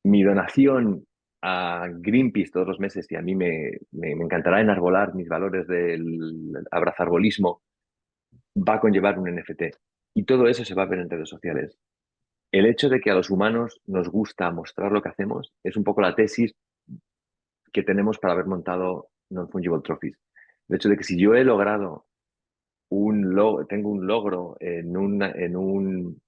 Speaker 2: Mi donación a Greenpeace todos los meses, y a mí me encantará enarbolar mis valores del abrazarbolismo, va a conllevar un NFT. Y todo eso se va a ver en redes sociales. El hecho de que a los humanos nos gusta mostrar lo que hacemos es un poco la tesis que tenemos para haber montado Non-Fungible Trophies. El hecho de que si yo he logrado tengo un logro en un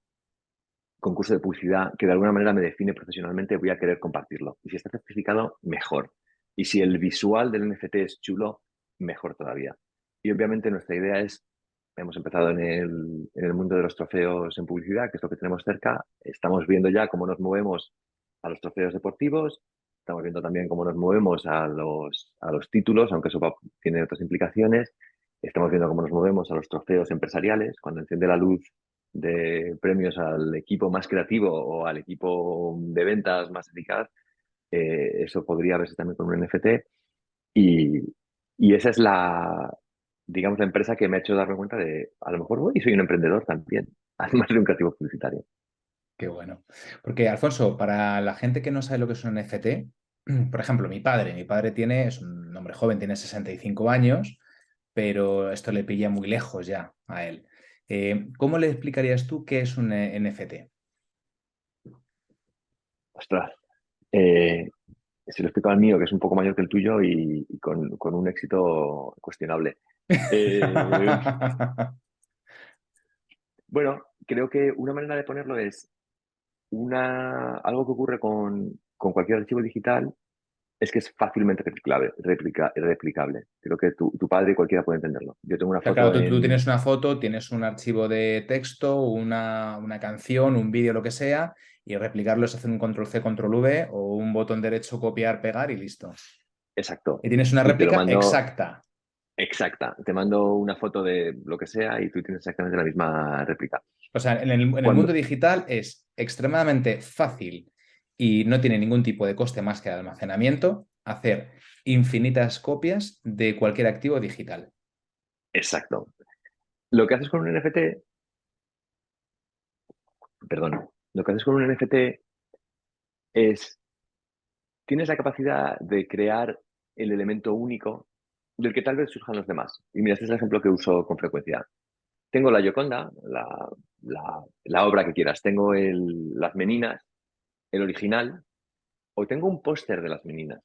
Speaker 2: concurso de publicidad que de alguna manera me define profesionalmente, voy a querer compartirlo. Y si está certificado, mejor. Y si el visual del NFT es chulo, mejor todavía. Y obviamente nuestra idea es, hemos empezado en el mundo de los trofeos en publicidad, que es lo que tenemos cerca. Estamos viendo ya cómo nos movemos a los trofeos deportivos. Estamos viendo también cómo nos movemos a los títulos, aunque eso tiene otras implicaciones. Estamos viendo cómo nos movemos a los trofeos empresariales. Cuando enciende la luz de premios al equipo más creativo o al equipo de ventas más eficaz, eso podría verse también con un NFT. Y, y esa es digamos, la empresa que me ha hecho darme cuenta de, a lo mejor, soy un emprendedor también, además de un creativo publicitario.
Speaker 3: Qué bueno. Porque, Alfonso, para la gente que no sabe lo que es un NFT, por ejemplo, mi padre es un hombre joven, tiene 65 años, pero esto le pilla muy lejos ya a él. ¿Cómo le explicarías tú qué es un NFT?
Speaker 2: Ostras, se lo explico al mío, que es un poco mayor que el tuyo y con un éxito cuestionable. Eh, bueno, creo que una manera de ponerlo es algo que ocurre con cualquier archivo digital es que es fácilmente replicable. Creo que tu padre y cualquiera puede entenderlo. Yo tengo una
Speaker 3: Pero claro,
Speaker 2: foto
Speaker 3: tú
Speaker 2: en...
Speaker 3: tienes una foto, tienes un archivo de texto, una canción, un vídeo, lo que sea, y replicarlo es hacer un control C, control V o un botón derecho, copiar, pegar y listo.
Speaker 2: Exacto.
Speaker 3: Y tienes una
Speaker 2: Y te lo
Speaker 3: réplica
Speaker 2: mando
Speaker 3: exacta.
Speaker 2: exacta. Te mando una foto de lo que sea y tú tienes exactamente la misma réplica.
Speaker 3: O sea, en el mundo
Speaker 2: Cuando...
Speaker 3: digital es extremadamente fácil y no tiene ningún tipo de coste más que el almacenamiento hacer infinitas copias de cualquier activo digital.
Speaker 2: Exacto. Lo que haces con un NFT, perdón, lo que haces con un NFT es, tienes la capacidad de crear el elemento único del que tal vez surjan los demás. Y mira, este es el ejemplo que uso con frecuencia. Tengo la Gioconda, la obra que quieras. Tengo las Meninas, el original, o tengo un póster de las Meninas.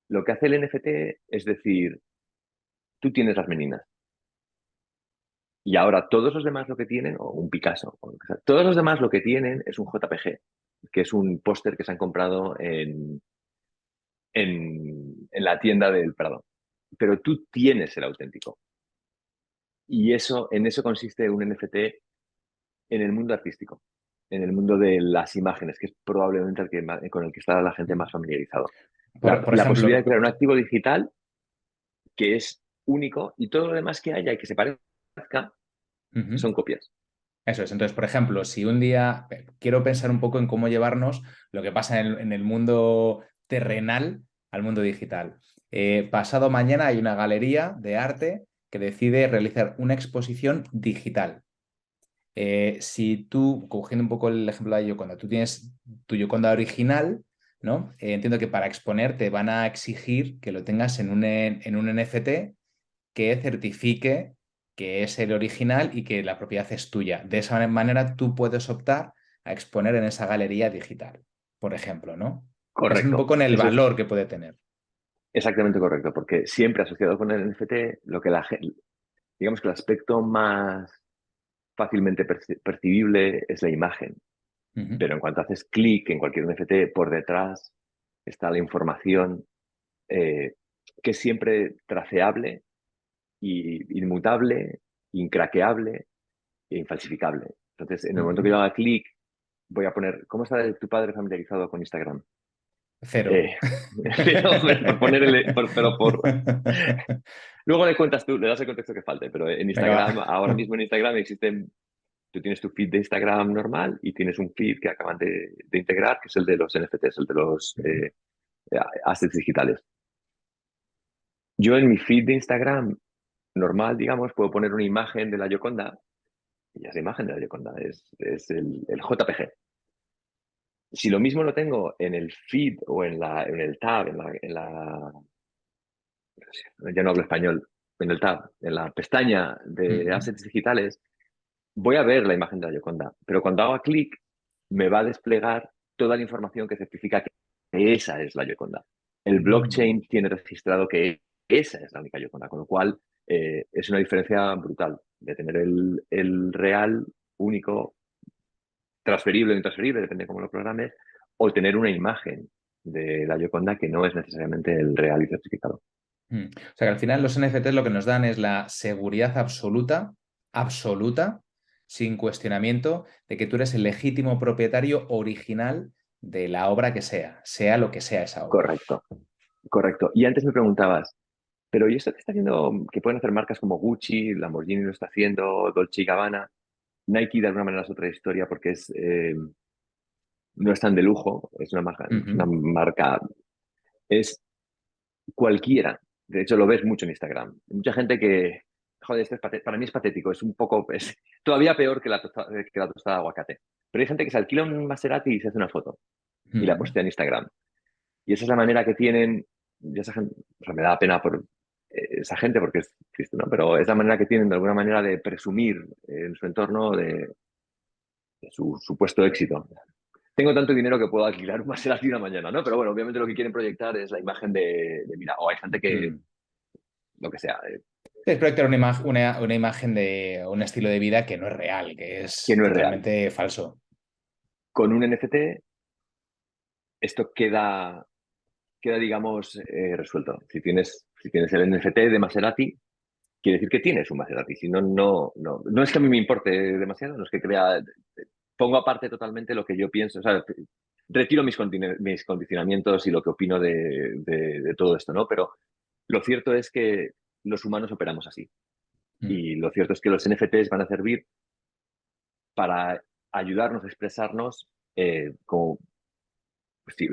Speaker 2: Lo que hace el NFT es decir, tú tienes las Meninas. Y ahora todos los demás lo que tienen, o un Picasso, o lo que sea, todos los demás lo que tienen es un JPG, que es un póster que se han comprado en la tienda del Prado. Pero tú tienes el auténtico. Y en eso consiste un NFT en el mundo artístico, en el mundo de las imágenes, que es probablemente con el que está la gente más familiarizado.
Speaker 3: Por
Speaker 2: La posibilidad
Speaker 3: ejemplo,
Speaker 2: de crear un activo digital que es único y todo lo demás que haya y que se parezca
Speaker 3: ujú,
Speaker 2: son copias.
Speaker 3: eso es. Entonces, por ejemplo, si un día quiero pensar un poco en cómo llevarnos lo que pasa en el mundo terrenal al mundo digital. Pasado mañana hay una galería de arte que decide realizar una exposición digital. Si tú, cogiendo un poco el ejemplo de Yoconda, tú tienes tu Yoconda original, ¿no? Entiendo que para exponer te van a exigir que lo tengas en un NFT que certifique que es el original y que la propiedad es tuya. De esa manera tú puedes optar a exponer en esa galería digital, por ejemplo, ¿no? Pensando un
Speaker 2: Correcto.
Speaker 3: poco en el
Speaker 2: Eso es
Speaker 3: valor que puede tener.
Speaker 2: exactamente correcto, porque siempre asociado con el NFT, digamos que el aspecto más fácilmente percibible es la imagen.
Speaker 3: Ujú.
Speaker 2: Pero en cuanto haces clic en cualquier NFT, por detrás está la información eh, que es siempre traceable, inmutable, incraqueable e infalsificable. Entonces, en el momento que yo
Speaker 3: Ujú.
Speaker 2: haga clic, voy a poner, ¿cómo está tu padre familiarizado con Instagram?
Speaker 3: Cero.
Speaker 2: Eh, hombre, por poner Luego le cuentas tú, le das el contexto que falte, pero en
Speaker 3: Venga,
Speaker 2: Instagram, ahora
Speaker 3: va.
Speaker 2: mismo en Instagram existen, tú tienes tu feed de Instagram normal y tienes un feed que acaban de integrar, que es el de los NFTs, el de los assets digitales. Yo en mi feed de Instagram normal, digamos, puedo poner una imagen de la Gioconda y esa imagen de la Gioconda es el JPG. Si lo mismo lo tengo en el feed o en el tab, ya no hablo español, en el tab, en la pestaña de
Speaker 3: Ujú.
Speaker 2: assets digitales, voy a ver la imagen de la Gioconda, pero cuando hago clic me va a desplegar toda la información que certifica que esa es la Gioconda. El
Speaker 3: Mm.
Speaker 2: blockchain tiene registrado que esa es la única Gioconda, con lo cual es una diferencia brutal de tener el real único, transferible o intransferible, depende de cómo lo programes, o tener una imagen de la Gioconda que no es necesariamente el real y certificado.
Speaker 3: O sea que al final los NFTs lo que nos dan es la seguridad absoluta, absoluta, sin cuestionamiento, de que tú eres el legítimo propietario original de la obra que sea lo que sea esa obra.
Speaker 2: Correcto, correcto. Y antes me preguntabas, pero ¿y esto que está haciendo, que pueden hacer marcas como Gucci, Lamborghini lo está haciendo, Dolce y Gabbana? Nike de alguna manera es otra historia porque no es tan de lujo, es una marca, es cualquiera. De hecho, lo ves mucho en Instagram. Mucha gente que, joder, para mí es patético, es un poco, es todavía peor que la tostada de aguacate. Pero hay gente que se alquila un Maserati y se hace una foto y la postea en Instagram. Y esa es la manera que tienen, y esa gente, o sea, me da pena por esa gente porque es triste, ¿no? Pero es la manera que tienen de alguna manera de presumir en su entorno de su supuesto éxito. Tengo tanto dinero que puedo alquilar un Maserati una mañana, ¿no? Pero bueno, obviamente lo que quieren proyectar es la imagen mira, o hay gente que, lo que sea,
Speaker 3: Es proyectar una imagen de un estilo de vida que no es real, que
Speaker 2: que
Speaker 3: es
Speaker 2: no es real.
Speaker 3: totalmente falso.
Speaker 2: Con un NFT esto queda digamos, resuelto. Si tienes el NFT de Maserati, quiere decir que tienes un Maserati. Si no, no es que a mí me importe demasiado, no es que pongo aparte totalmente lo que yo pienso, o sea, retiro mis condicionamientos y lo que opino de todo esto, ¿no? Pero lo cierto es que los humanos operamos así. Y lo cierto es que los NFTs van a servir para ayudarnos a expresarnos como pues sí,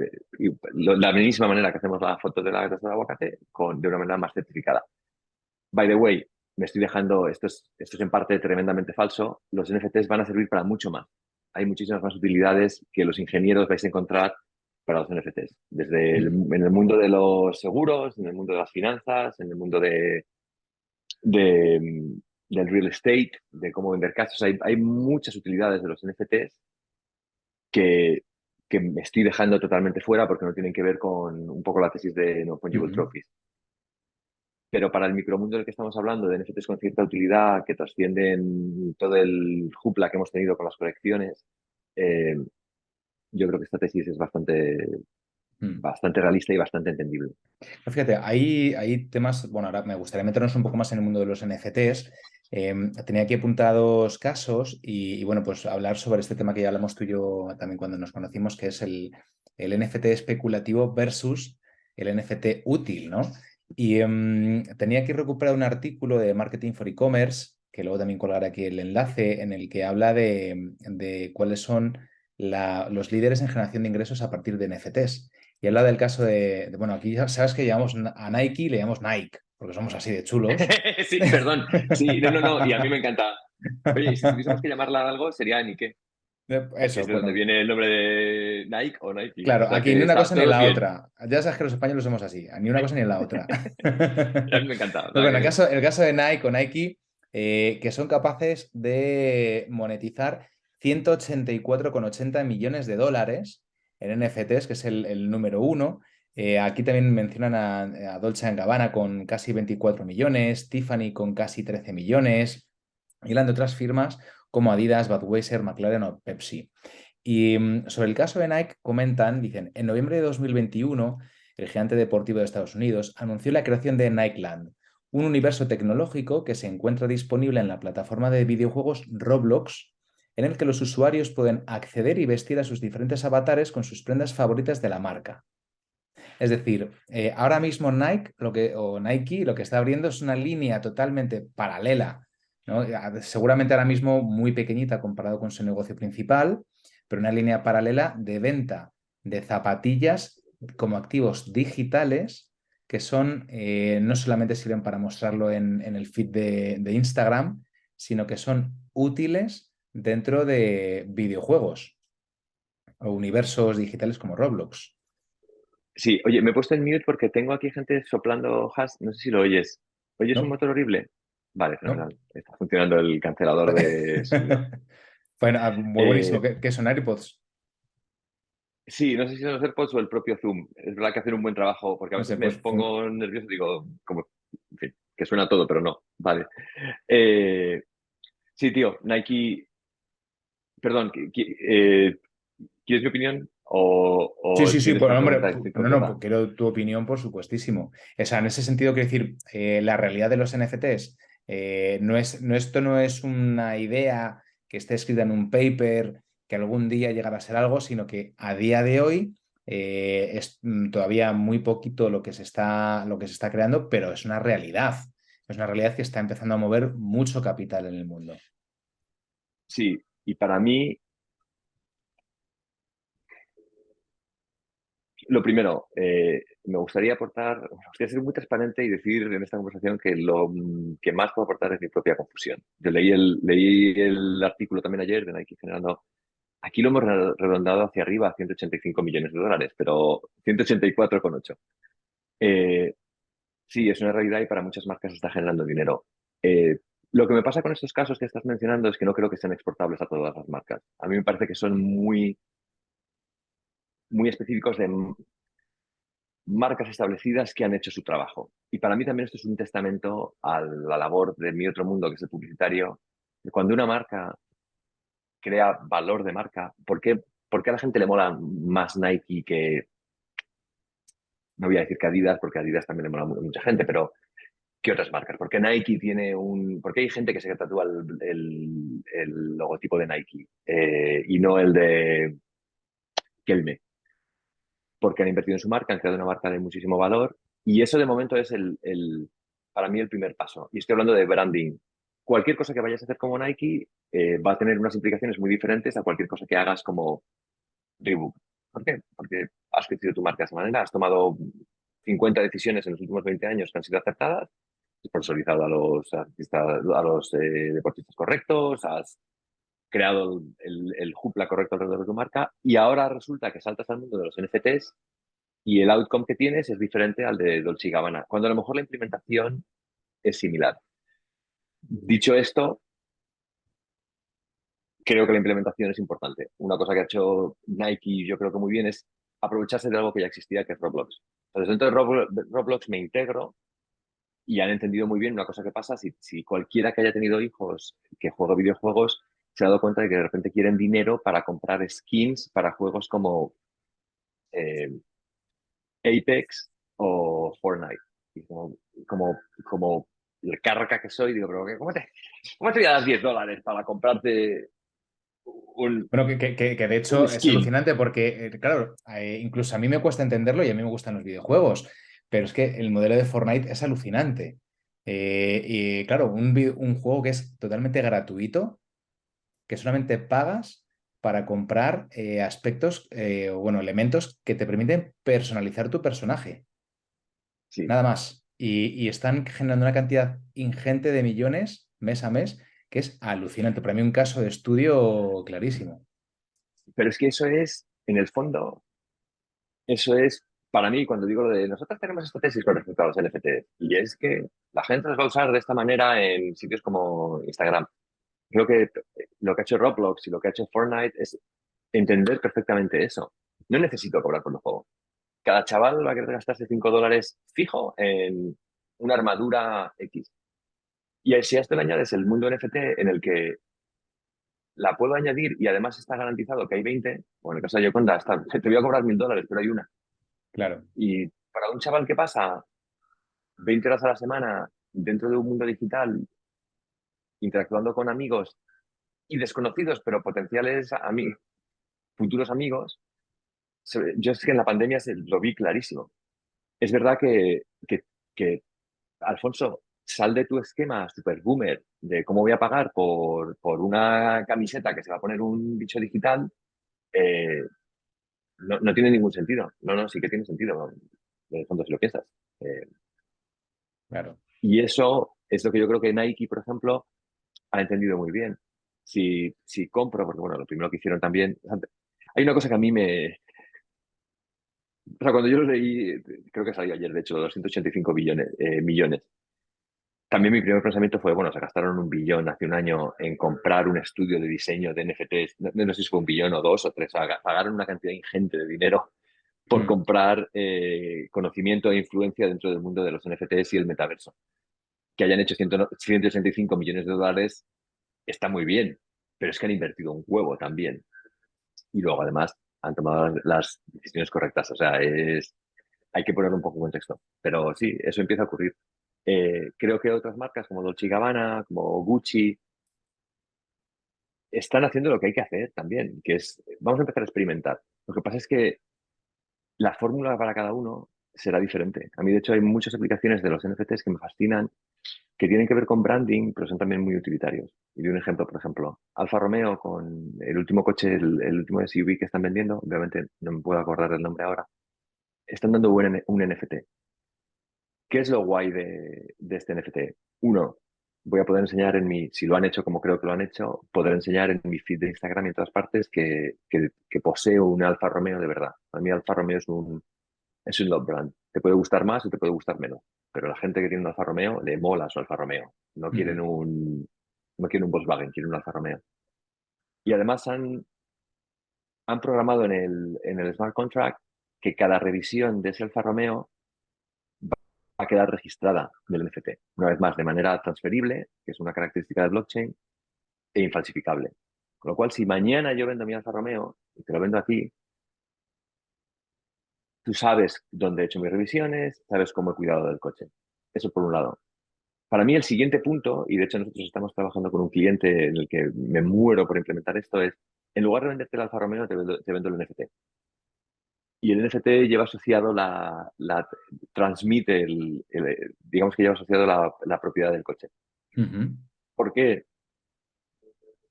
Speaker 2: la misma manera que hacemos la foto de la gata de aguacate, de una manera más certificada. By the way, me estoy dejando, esto es en parte tremendamente falso, los NFTs van a servir para mucho más. Hay muchísimas más utilidades que los ingenieros vais a encontrar para los NFTs. En el mundo de los seguros, en el mundo de las finanzas, en el mundo del real estate, de cómo vender casas. Hay muchas utilidades de los NFTs que, que me estoy dejando totalmente fuera porque no tienen que ver con un poco la tesis de No Fungible Trophies. Pero para el micromundo del que estamos hablando, de NFTs con cierta utilidad, que trascienden todo el jupla que hemos tenido con las colecciones, yo creo que esta tesis es bastante realista y bastante entendible.
Speaker 3: Fíjate, hay temas, bueno, ahora me gustaría meternos un poco más en el mundo de los NFTs. Tenía aquí apuntados casos y, bueno, pues hablar sobre este tema que ya hablamos tú y yo también cuando nos conocimos, que es el NFT especulativo versus el NFT útil, ¿no? Y tenía aquí recuperado un artículo de Marketing for E-Commerce, que luego también colgaré aquí el enlace, en el que habla de cuáles son los líderes en generación de ingresos a partir de NFTs. Y habla del caso bueno, aquí ya sabes que llamamos a Nike, le llamamos Nike, porque somos así de chulos.
Speaker 2: Sí, perdón. Sí, no, y a mí me encanta. Oye, y si tuviésemos que llamarla algo, sería Nike, que
Speaker 3: Eso,
Speaker 2: es de donde
Speaker 3: bueno,
Speaker 2: viene el nombre de Nike o Nike. O
Speaker 3: claro,
Speaker 2: sea
Speaker 3: aquí ni
Speaker 2: que
Speaker 3: una
Speaker 2: está
Speaker 3: cosa ni
Speaker 2: todo
Speaker 3: la
Speaker 2: bien.
Speaker 3: otra. Ya sabes que los españoles somos así, ni una cosa ni la otra.
Speaker 2: A mí me encanta. O
Speaker 3: Pues
Speaker 2: sea
Speaker 3: bueno,
Speaker 2: que...
Speaker 3: el caso de Nike o Nike, que son capaces de monetizar 184,80 millones de dólares en NFTs, que es el número uno. Aquí también mencionan a Dolce & Gabbana con casi 24 millones, Tiffany con casi 13 millones, y hablan de otras firmas como Adidas, Budweiser, McLaren o Pepsi. Y sobre el caso de Nike comentan, dicen, en noviembre de 2021, el gigante deportivo de Estados Unidos anunció la creación de Nikeland, un universo tecnológico que se encuentra disponible en la plataforma de videojuegos Roblox, en el que los usuarios pueden acceder y vestir a sus diferentes avatares con sus prendas favoritas de la marca. Es decir, ahora mismo Nike lo que está abriendo es una línea totalmente paralela, ¿no? Seguramente ahora mismo muy pequeñita comparado con su negocio principal, pero una línea paralela de venta de zapatillas como activos digitales que no solamente sirven para mostrarlo en el feed de Instagram, sino que son útiles dentro de videojuegos o universos digitales como Roblox.
Speaker 2: Sí, oye, me he puesto en mute porque tengo aquí gente soplando hash. No sé si lo oyes. ¿Oyes un
Speaker 3: ¿No?
Speaker 2: motor horrible? Vale,
Speaker 3: ¿No?
Speaker 2: fenomenal. Está funcionando el cancelador de sonido.
Speaker 3: Bueno, muy buenísimo.
Speaker 2: Eh,
Speaker 3: ¿Qué son AirPods?
Speaker 2: sí, no sé si son los AirPods o el propio Zoom. Es verdad que hacen un buen trabajo porque a
Speaker 3: No
Speaker 2: veces
Speaker 3: sé,
Speaker 2: me
Speaker 3: pues
Speaker 2: pongo nervioso y digo, como, en fin, que suena todo, pero no. Vale. Eh, sí, tío, Nike. Perdón, ¿quieres mi opinión?
Speaker 3: sí,
Speaker 2: ¿O
Speaker 3: sí, sí,
Speaker 2: tienes
Speaker 3: pues
Speaker 2: una
Speaker 3: hombre,
Speaker 2: pregunta
Speaker 3: no, no,
Speaker 2: concreta?
Speaker 3: pues quiero tu opinión, por supuestísimo. O sea, en ese sentido, quiero decir, la realidad de los NFTs esto no es una idea que esté escrita en un paper, que algún día llegará a ser algo, sino que a día de hoy es todavía muy poquito lo que se está creando, pero es una realidad. Es una realidad que está empezando a mover mucho capital en el mundo.
Speaker 2: Sí, y para mí, lo primero, me gustaría aportar, me gustaría ser muy transparente y decir en esta conversación que lo que más puedo aportar es mi propia confusión. Yo leí el artículo también ayer de Nike generando. Aquí lo hemos redondado hacia arriba a 185 millones de dólares, pero 184,8. Eh, sí, es una realidad y para muchas marcas está generando dinero. Eh, lo que me pasa con estos casos que estás mencionando es que no creo que sean exportables a todas las marcas. A mí me parece que son muy específicos de marcas establecidas que han hecho su trabajo. Y para mí también esto es un testamento a la labor de mi otro mundo, que es el publicitario, de cuando una marca crea valor de marca, ¿por qué a la gente le mola más Nike que, no voy a decir que Adidas, porque Adidas también le mola a mucha gente, pero ¿qué otras marcas? ¿Por qué Nike tiene ¿por qué hay gente que se tatúa el logotipo de Nike y no el de Kelme? Porque han invertido en su marca, han creado una marca de muchísimo valor y eso de momento es para mí el primer paso. Y estoy hablando de branding. Cualquier cosa que vayas a hacer como Nike va a tener unas implicaciones muy diferentes a cualquier cosa que hagas como Reebok. ¿Por qué? Porque has crecido tu marca de esa manera, has tomado 50 decisiones en los últimos 20 años que han sido acertadas, has sponsorizado a los artistas, a los deportistas correctos, has creado el jupla correcto alrededor de tu marca y ahora resulta que saltas al mundo de los NFTs y el outcome que tienes es diferente al de Dolce y Gabbana, cuando a lo mejor la implementación es similar. Dicho esto, creo que la implementación es importante. Una cosa que ha hecho Nike, yo creo que muy bien, es aprovecharse de algo que ya existía, que es Roblox. Entonces, dentro de Roblox me integro y han entendido muy bien una cosa que pasa. Si cualquiera que haya tenido hijos que juega videojuegos se ha dado cuenta de que de repente quieren dinero para comprar skins para juegos como eh, Apex o Fortnite. Y como el carca que soy, digo, pero ¿cómo te voy a dar $10 para comprarte un
Speaker 3: Bueno, que de
Speaker 2: un
Speaker 3: hecho es
Speaker 2: skin?
Speaker 3: alucinante porque, claro, incluso a mí me cuesta entenderlo y a mí me gustan los videojuegos, pero es que el modelo de Fortnite es alucinante. Y claro, un juego que es totalmente gratuito, que solamente pagas para comprar aspectos o, bueno, elementos que te permiten personalizar tu personaje.
Speaker 2: Sí,
Speaker 3: Nada más. Y están generando una cantidad ingente de millones mes a mes, que es alucinante. Para mí un caso de estudio clarísimo.
Speaker 2: pero es que eso es, en el fondo, eso es, para mí, cuando digo lo de nosotros tenemos esta tesis con respecto a los NFTs, y es que la gente los va a usar de esta manera en sitios como Instagram. Creo que lo que ha hecho Roblox y lo que ha hecho Fortnite es entender perfectamente eso. No necesito cobrar por el juego. Cada chaval va a querer gastarse $5 fijo en una armadura X. Y si a esto le añades el mundo NFT en el que la puedo añadir y además está garantizado que hay 20, o en el caso de Yoconda, te voy a cobrar $1.000, pero hay una.
Speaker 3: Claro.
Speaker 2: Y para un chaval que pasa 20 horas a la semana dentro de un mundo digital, interactuando con amigos y desconocidos, pero potenciales futuros amigos, yo es que en la pandemia lo vi clarísimo. Es verdad que Alfonso, sal de tu esquema super boomer de cómo voy a pagar por una camiseta que se va a poner un bicho digital. eh, no tiene ningún sentido. No, no, sí que tiene sentido, en el fondo, si lo piensas. Eh,
Speaker 3: Claro.
Speaker 2: y eso es lo que yo creo que Nike, por ejemplo, ha entendido muy bien. Si compro, porque bueno, lo primero que hicieron también. Hay una cosa que a mí O sea, cuando yo lo leí, creo que salió ayer, de hecho, 285 millones. También mi primer pensamiento fue, bueno, se gastaron 1 billón hace un año en comprar un estudio de diseño de NFTs. No sé si fue 1 billón o 2 o 3. Pagaron una cantidad ingente de dinero por
Speaker 3: Mm,
Speaker 2: comprar conocimiento e influencia dentro del mundo de los NFTs y el metaverso. Que hayan hecho 185 millones de dólares está muy bien, pero es que han invertido un huevo también. Y luego, además, han tomado las decisiones correctas. O sea, hay que ponerlo un poco en contexto. Pero sí, eso empieza a ocurrir. Creo que otras marcas como Dolce y Gabbana, como Gucci, están haciendo lo que hay que hacer también, que es, vamos a empezar a experimentar. Lo que pasa es que la fórmula para cada uno será diferente. A mí, de hecho, hay muchas aplicaciones de los NFTs que me fascinan, que tienen que ver con branding, pero son también muy utilitarios. Y de un ejemplo, por ejemplo, Alfa Romeo con el último coche, el último SUV que están vendiendo, obviamente no me puedo acordar del nombre ahora, están dando un NFT. ¿Qué es lo guay de este NFT? Uno, voy a poder enseñar si lo han hecho como creo que lo han hecho, poder enseñar en mi feed de Instagram y en todas partes que poseo un Alfa Romeo de verdad. Para mí Alfa Romeo es un love brand. Te puede gustar más o te puede gustar menos, pero la gente que tiene un Alfa Romeo le mola su Alfa Romeo.
Speaker 3: Ujú.
Speaker 2: No quieren un Volkswagen, quieren un Alfa Romeo. Y además han programado en el smart contract que cada revisión de ese Alfa Romeo va a quedar registrada del NFT. Una vez más, de manera transferible, que es una característica del blockchain, e infalsificable. Con lo cual, si mañana yo vendo mi Alfa Romeo y te lo vendo a ti, tú sabes dónde he hecho mis revisiones, sabes cómo he cuidado del coche. Eso por un lado. Para mí el siguiente punto, y de hecho nosotros estamos trabajando con un cliente en el que me muero por implementar esto, es, en lugar de venderte el Alfa Romeo, te vendo el NFT. Y el NFT lleva asociado transmite, digamos que lleva asociado la propiedad del coche.
Speaker 3: Ujú.
Speaker 2: ¿Por qué?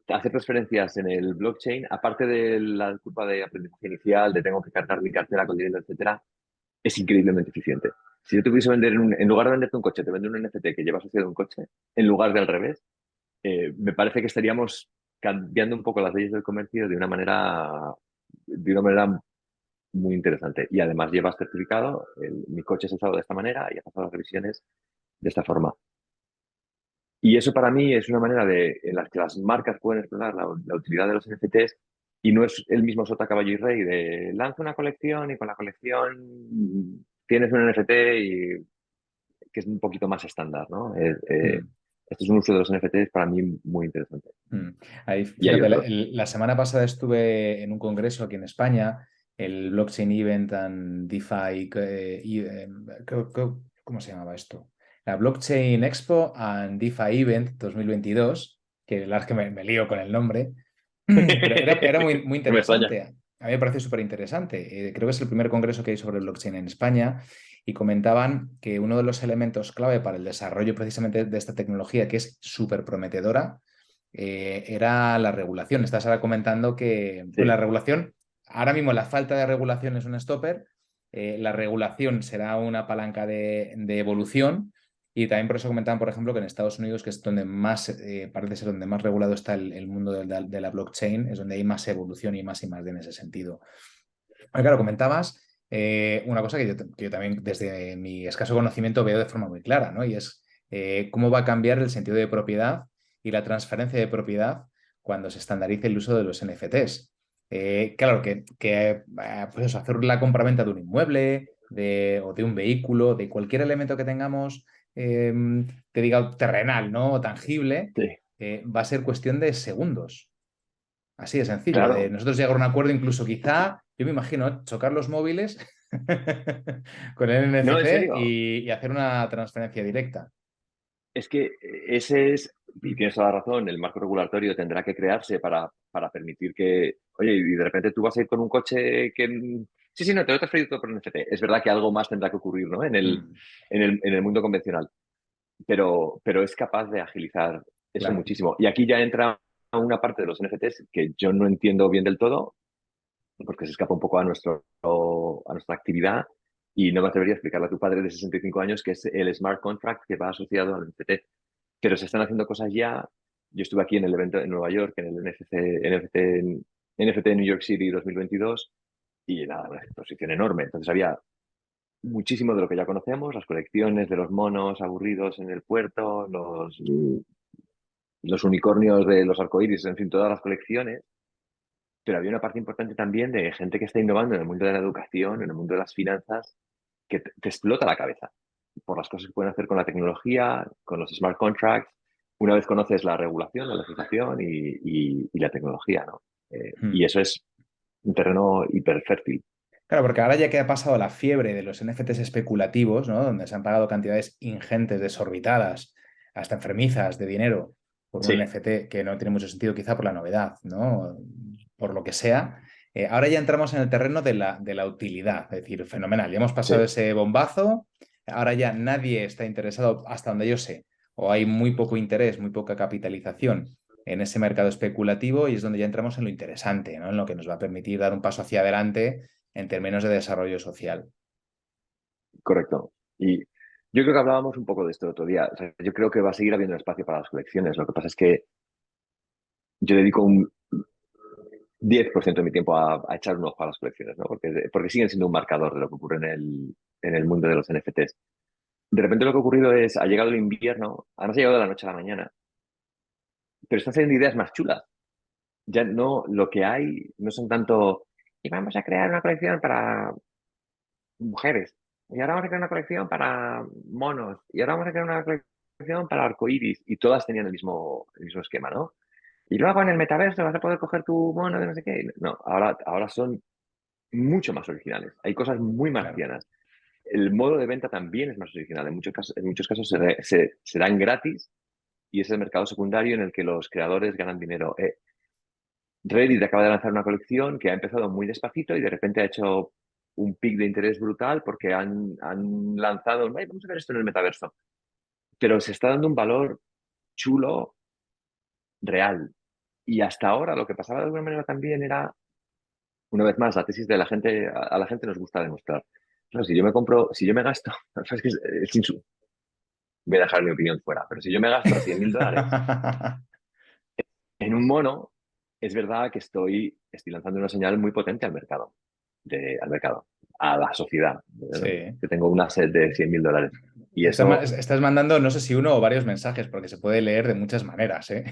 Speaker 2: Hacer transferencias en el blockchain, aparte de la curva de aprendizaje inicial, de tengo que cargar mi cartera con dinero, etcétera, es increíblemente eficiente. Si yo te pudiese vender, en lugar de venderte un coche, te vendo un NFT que lleva asociado a un coche, en lugar de al revés, me parece que estaríamos cambiando un poco las leyes del comercio de una manera muy interesante. Y además llevas certificado, mi coche es usado de esta manera y ha pasado las revisiones de esta forma. Y eso para mí es una manera en la que las marcas pueden explorar la utilidad de los NFTs y no es el mismo sota caballo y rey de lanza una colección y con la colección tienes un NFT y que es un poquito más estándar, ¿no?
Speaker 3: Mm.
Speaker 2: Esto es un uso de los NFTs para mí muy interesante.
Speaker 3: Mm. Ahí,
Speaker 2: Y hay
Speaker 3: fíjate,
Speaker 2: otros.
Speaker 3: la semana pasada estuve en un congreso aquí en España, el Blockchain Event and DeFi, ¿cómo se llamaba esto? La Blockchain Expo and DeFi Event 2022, que la verdad es que me lío con el nombre, pero era muy, muy
Speaker 2: No me extraña.
Speaker 3: interesante. A mí me parece súper interesante. Creo que es el primer congreso que hay sobre blockchain en España y comentaban que uno de los elementos clave para el desarrollo precisamente de esta tecnología, que es súper prometedora, era la regulación. Estás ahora comentando que bueno, la
Speaker 2: Sí,
Speaker 3: regulación, ahora mismo la falta de regulación es un stopper, la regulación será una palanca de evolución y también por eso comentaban, por ejemplo, que en Estados Unidos, que es donde más, parece ser donde más regulado está el mundo de la blockchain, es donde hay más evolución y más de en ese sentido. Claro, comentabas una cosa que yo también desde mi escaso conocimiento veo de forma muy clara, ¿no? Y es cómo va a cambiar el sentido de propiedad y la transferencia de propiedad cuando se estandarice el uso de los NFTs. Claro, pues eso, hacer la compraventa de un inmueble o de un vehículo, de cualquier elemento que tengamos, eh, que diga terrenal, ¿no? O tangible,
Speaker 2: sí,
Speaker 3: va a ser cuestión de segundos. Así de sencillo, de
Speaker 2: claro.
Speaker 3: nosotros llegar a un acuerdo, incluso quizá, yo me imagino, chocar los móviles con el
Speaker 2: No, en
Speaker 3: NFC
Speaker 2: serio.
Speaker 3: y hacer una transferencia directa.
Speaker 2: Es que ese es, y tienes toda la razón, el marco regulatorio tendrá que crearse para permitir que, oye, y de repente tú vas a ir con un coche que... Sí, sí, no, te lo he transferido todo por NFT. Es verdad que algo más tendrá que ocurrir, ¿no? En el,
Speaker 3: Mm,
Speaker 2: en el, en el mundo convencional, pero es capaz de agilizar eso
Speaker 3: claro.
Speaker 2: muchísimo. Y aquí ya entra una parte de los NFTs que yo no entiendo bien del todo, porque se escapa un poco a nuestra actividad y no me atrevería a explicarle a tu padre de 65 años que es el smart contract que va asociado al NFT. Pero se están haciendo cosas ya. Yo estuve aquí en el evento en Nueva York, en el NFT New York City 2022, y nada, una exposición enorme. Entonces había muchísimo de lo que ya conocemos, las colecciones de los monos aburridos en el puerto, los unicornios de los arcoíris, en fin, todas las colecciones. Pero había una parte importante también de gente que está innovando en el mundo de la educación, en el mundo de las finanzas, que te explota la cabeza por las cosas que pueden hacer con la tecnología, con los smart contracts, una vez conoces la regulación, la legislación y la tecnología, ¿no? Y
Speaker 3: Mm.
Speaker 2: eso es un terreno hiperfértil.
Speaker 3: Claro, porque ahora ya que ha pasado la fiebre de los NFTs especulativos, ¿no? Donde se han pagado cantidades ingentes, desorbitadas, hasta enfermizas de dinero por un
Speaker 2: Sí,
Speaker 3: NFT que no tiene mucho sentido quizá por la novedad, ¿no? Por lo que sea. Ahora ya entramos en el terreno de la utilidad, es decir, fenomenal, ya hemos pasado
Speaker 2: Sí,
Speaker 3: ese bombazo, ahora ya nadie está interesado, hasta donde yo sé, o hay muy poco interés, muy poca capitalización en ese mercado especulativo y es donde ya entramos en lo interesante, ¿no? En lo que nos va a permitir dar un paso hacia adelante en términos de desarrollo social.
Speaker 2: correcto. Y yo creo que hablábamos un poco de esto el otro día. O sea, yo creo que va a seguir habiendo espacio para las colecciones. Lo que pasa es que yo dedico un 10% de mi tiempo a echar un ojo a las colecciones, ¿no? Porque siguen siendo un marcador de lo que ocurre en el mundo de los NFTs. De repente lo que ha ocurrido es, ha llegado el invierno, además ha llegado de la noche a la mañana, pero están saliendo ideas más chulas. Ya no, lo que hay no son tanto, y vamos a crear una colección para mujeres, y ahora vamos a crear una colección para monos, y ahora vamos a crear una colección para arcoíris, y todas tenían el mismo esquema, ¿no? Y luego en el metaverso vas a poder coger tu mono de no sé qué. No, ahora son mucho más originales. Hay cosas muy
Speaker 3: Claro.
Speaker 2: marcianas. El modo de venta también es más original. En muchos casos se dan gratis y es el mercado secundario en el que los creadores ganan dinero. Reddit acaba de lanzar una colección que ha empezado muy despacito y de repente ha hecho un pic de interés brutal porque han lanzado, "Ay, vamos a ver esto en el metaverso". Pero se está dando un valor chulo, real. Y hasta ahora lo que pasaba de alguna manera también era, una vez más, la tesis de la gente, a la gente nos gusta demostrar. No, si yo me gasto, es que voy a dejar mi opinión fuera, pero si yo me gasto $100.000 en un mono, es verdad que estoy lanzando una señal muy potente al mercado, a la sociedad.
Speaker 3: Sí.
Speaker 2: Que tengo una set de $100.000. Y eso.
Speaker 3: Estás mandando, no sé si uno o varios mensajes, porque se puede leer de muchas maneras, ¿eh?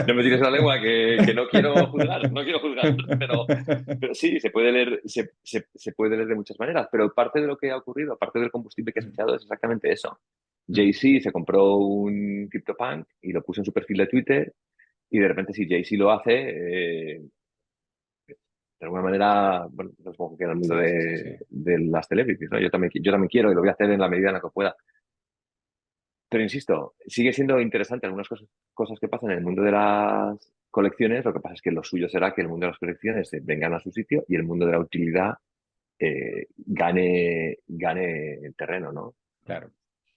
Speaker 2: No me tires la lengua, que no quiero juzgar, no quiero juzgar, pero sí, se puede leer de muchas maneras, pero parte de lo que ha ocurrido, aparte del combustible que has echado, es exactamente eso. Jay-Z se compró un CryptoPunk y lo puso en su perfil de Twitter y de repente si Jay-Z lo hace, de alguna manera, bueno, no supongo que en el mundo
Speaker 3: Sí, sí, sí, sí.
Speaker 2: de las celebrities, ¿no? Yo también quiero y lo voy a hacer en la medida en la que pueda. Pero insisto, sigue siendo interesante algunas cosas que pasan en el mundo de las colecciones. Lo que pasa es que lo suyo será que el mundo de las colecciones vengan a su sitio y el mundo de la utilidad gane terreno, ¿no?
Speaker 3: Claro.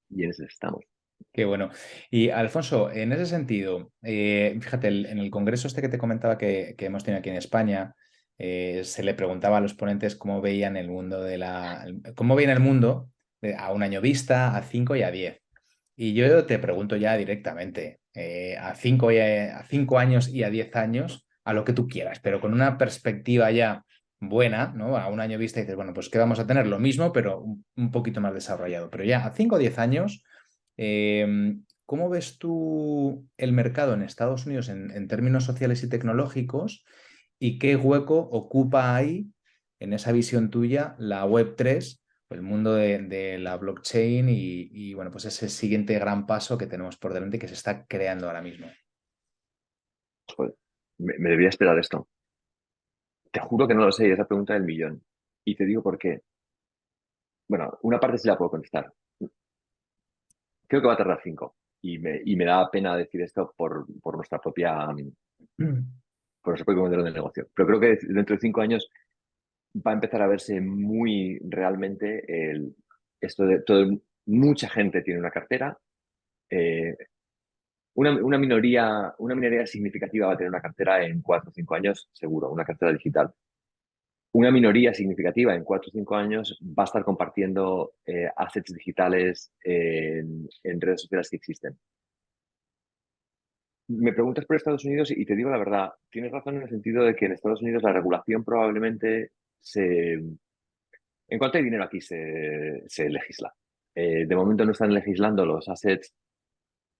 Speaker 2: Y en ese estamos.
Speaker 3: Qué bueno. Y Alfonso, en ese sentido, fíjate, en el congreso este que te comentaba que hemos tenido aquí en España, se le preguntaba a los ponentes cómo veían el mundo cómo veían el mundo a un año vista, a 5 y a 10. Y yo te pregunto ya directamente, a 5 años y a 10 años, a lo que tú quieras, pero con una perspectiva ya buena, ¿no? A un año vista dices, bueno, pues que vamos a tener lo mismo, pero un poquito más desarrollado. Pero ya a 5 o 10 años, ¿cómo ves tú el mercado en Estados Unidos en términos sociales y tecnológicos? ¿Y qué hueco ocupa ahí, en esa visión tuya, la Web3, el mundo de la blockchain bueno, pues ese siguiente gran paso que tenemos por delante y que se está creando ahora mismo?
Speaker 2: Joder, me debía esperar esto. Te juro que no lo sé, esa pregunta del millón. Y te digo por qué. Bueno, una parte sí la puedo contestar. Creo que va a tardar 5. Y me da pena decir esto por nuestro propio modelo de negocio. Pero creo que dentro de 5 años va a empezar a verse muy realmente esto de mucha gente tiene una cartera, eh, una minoría significativa va a tener una cartera en 4 o 5 años, seguro, una cartera digital. Una minoría significativa en 4 o 5 años va a estar compartiendo assets digitales en redes sociales que existen. Me preguntas por Estados Unidos y te digo la verdad, tienes razón en el sentido de que en Estados Unidos la regulación probablemente en cuanto hay dinero aquí se legisla. De momento no están legislando los assets,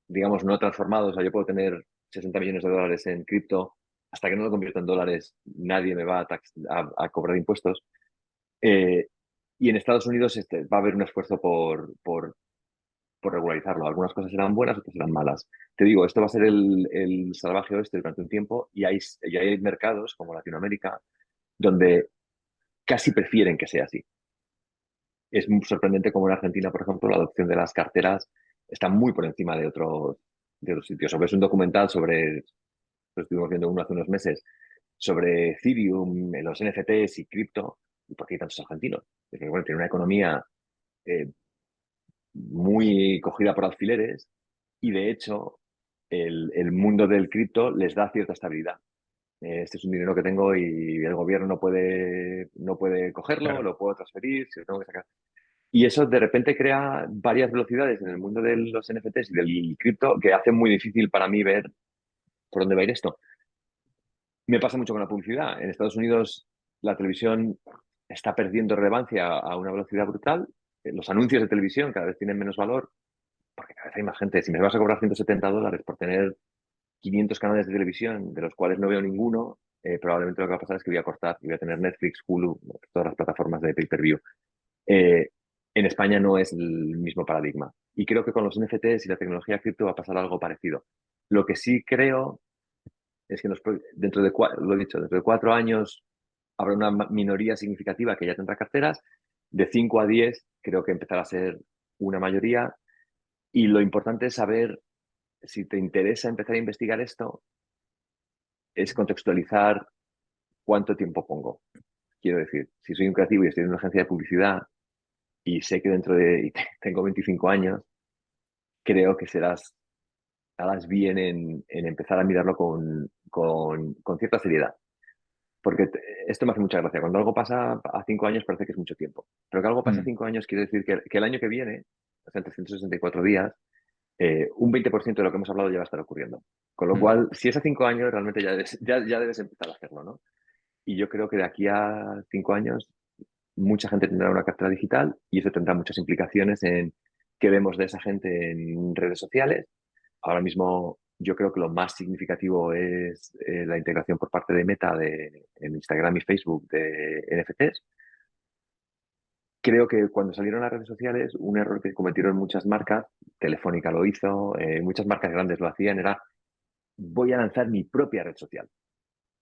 Speaker 2: digamos, no transformados. O sea, yo puedo tener 60 millones de dólares en cripto, hasta que no lo convierta en dólares, nadie me va a cobrar impuestos. Eh, y en Estados Unidos va a haber un esfuerzo por regularizarlo. Algunas cosas serán buenas, otras serán malas. Te digo, esto va a ser el salvaje oeste durante un tiempo y hay mercados como Latinoamérica donde casi prefieren que sea así. Es muy sorprendente como en Argentina, por ejemplo, la adopción de las carteras está muy por encima de otros sitios. O ves un documental lo estuvimos viendo uno hace unos meses, sobre Ethereum, los NFTs y cripto, y por qué hay tantos argentinos. Porque, bueno, tiene una economía muy cogida por alfileres y, de hecho, el mundo del cripto les da cierta estabilidad. Este es un dinero que tengo y el gobierno no puede cogerlo,
Speaker 3: Claro.
Speaker 2: lo puedo transferir, si lo tengo que sacar. Y eso de repente crea varias velocidades en el mundo de los NFTs y del cripto que hace muy difícil para mí ver por dónde va a ir esto. Me pasa mucho con la publicidad. En Estados Unidos la televisión está perdiendo relevancia a una velocidad brutal. Los anuncios de televisión cada vez tienen menos valor porque cada vez hay más gente. Si me vas a cobrar $170 por tener 500 canales de televisión, de los cuales no veo ninguno, probablemente lo que va a pasar es que voy a cortar y voy a tener Netflix, Hulu, todas las plataformas de pay-per-view. Eh, en España no es el mismo paradigma. Y creo que con los NFTs y la tecnología cripto va a pasar algo parecido. Lo que sí creo es que lo he dicho, dentro de 4 años habrá una minoría significativa que ya tendrá carteras. De 5 a 10 creo que empezará a ser una mayoría. Y lo importante es saber, si te interesa empezar a investigar esto, es contextualizar cuánto tiempo pongo. Quiero decir, si soy un creativo y estoy en una agencia de publicidad y sé que tengo 25 años, creo que harás bien en empezar a mirarlo con cierta seriedad. Porque esto me hace mucha gracia. Cuando algo pasa a 5 años parece que es mucho tiempo. Pero que algo pasa a 5 años quiere decir que el año que viene, o sea, en 364 días, un 20% de lo que hemos hablado ya va a estar ocurriendo. Con lo cual, si es a 5 años, realmente ya debes empezar a hacerlo, ¿no? Y yo creo que de aquí a 5 años mucha gente tendrá una cartera digital y eso tendrá muchas implicaciones en qué vemos de esa gente en redes sociales. Ahora mismo yo creo que lo más significativo es la integración por parte de Meta en Instagram y Facebook de NFTs. Creo que cuando salieron las redes sociales, un error que cometieron muchas marcas, Telefónica lo hizo, muchas marcas grandes lo hacían, era voy a lanzar mi propia red social.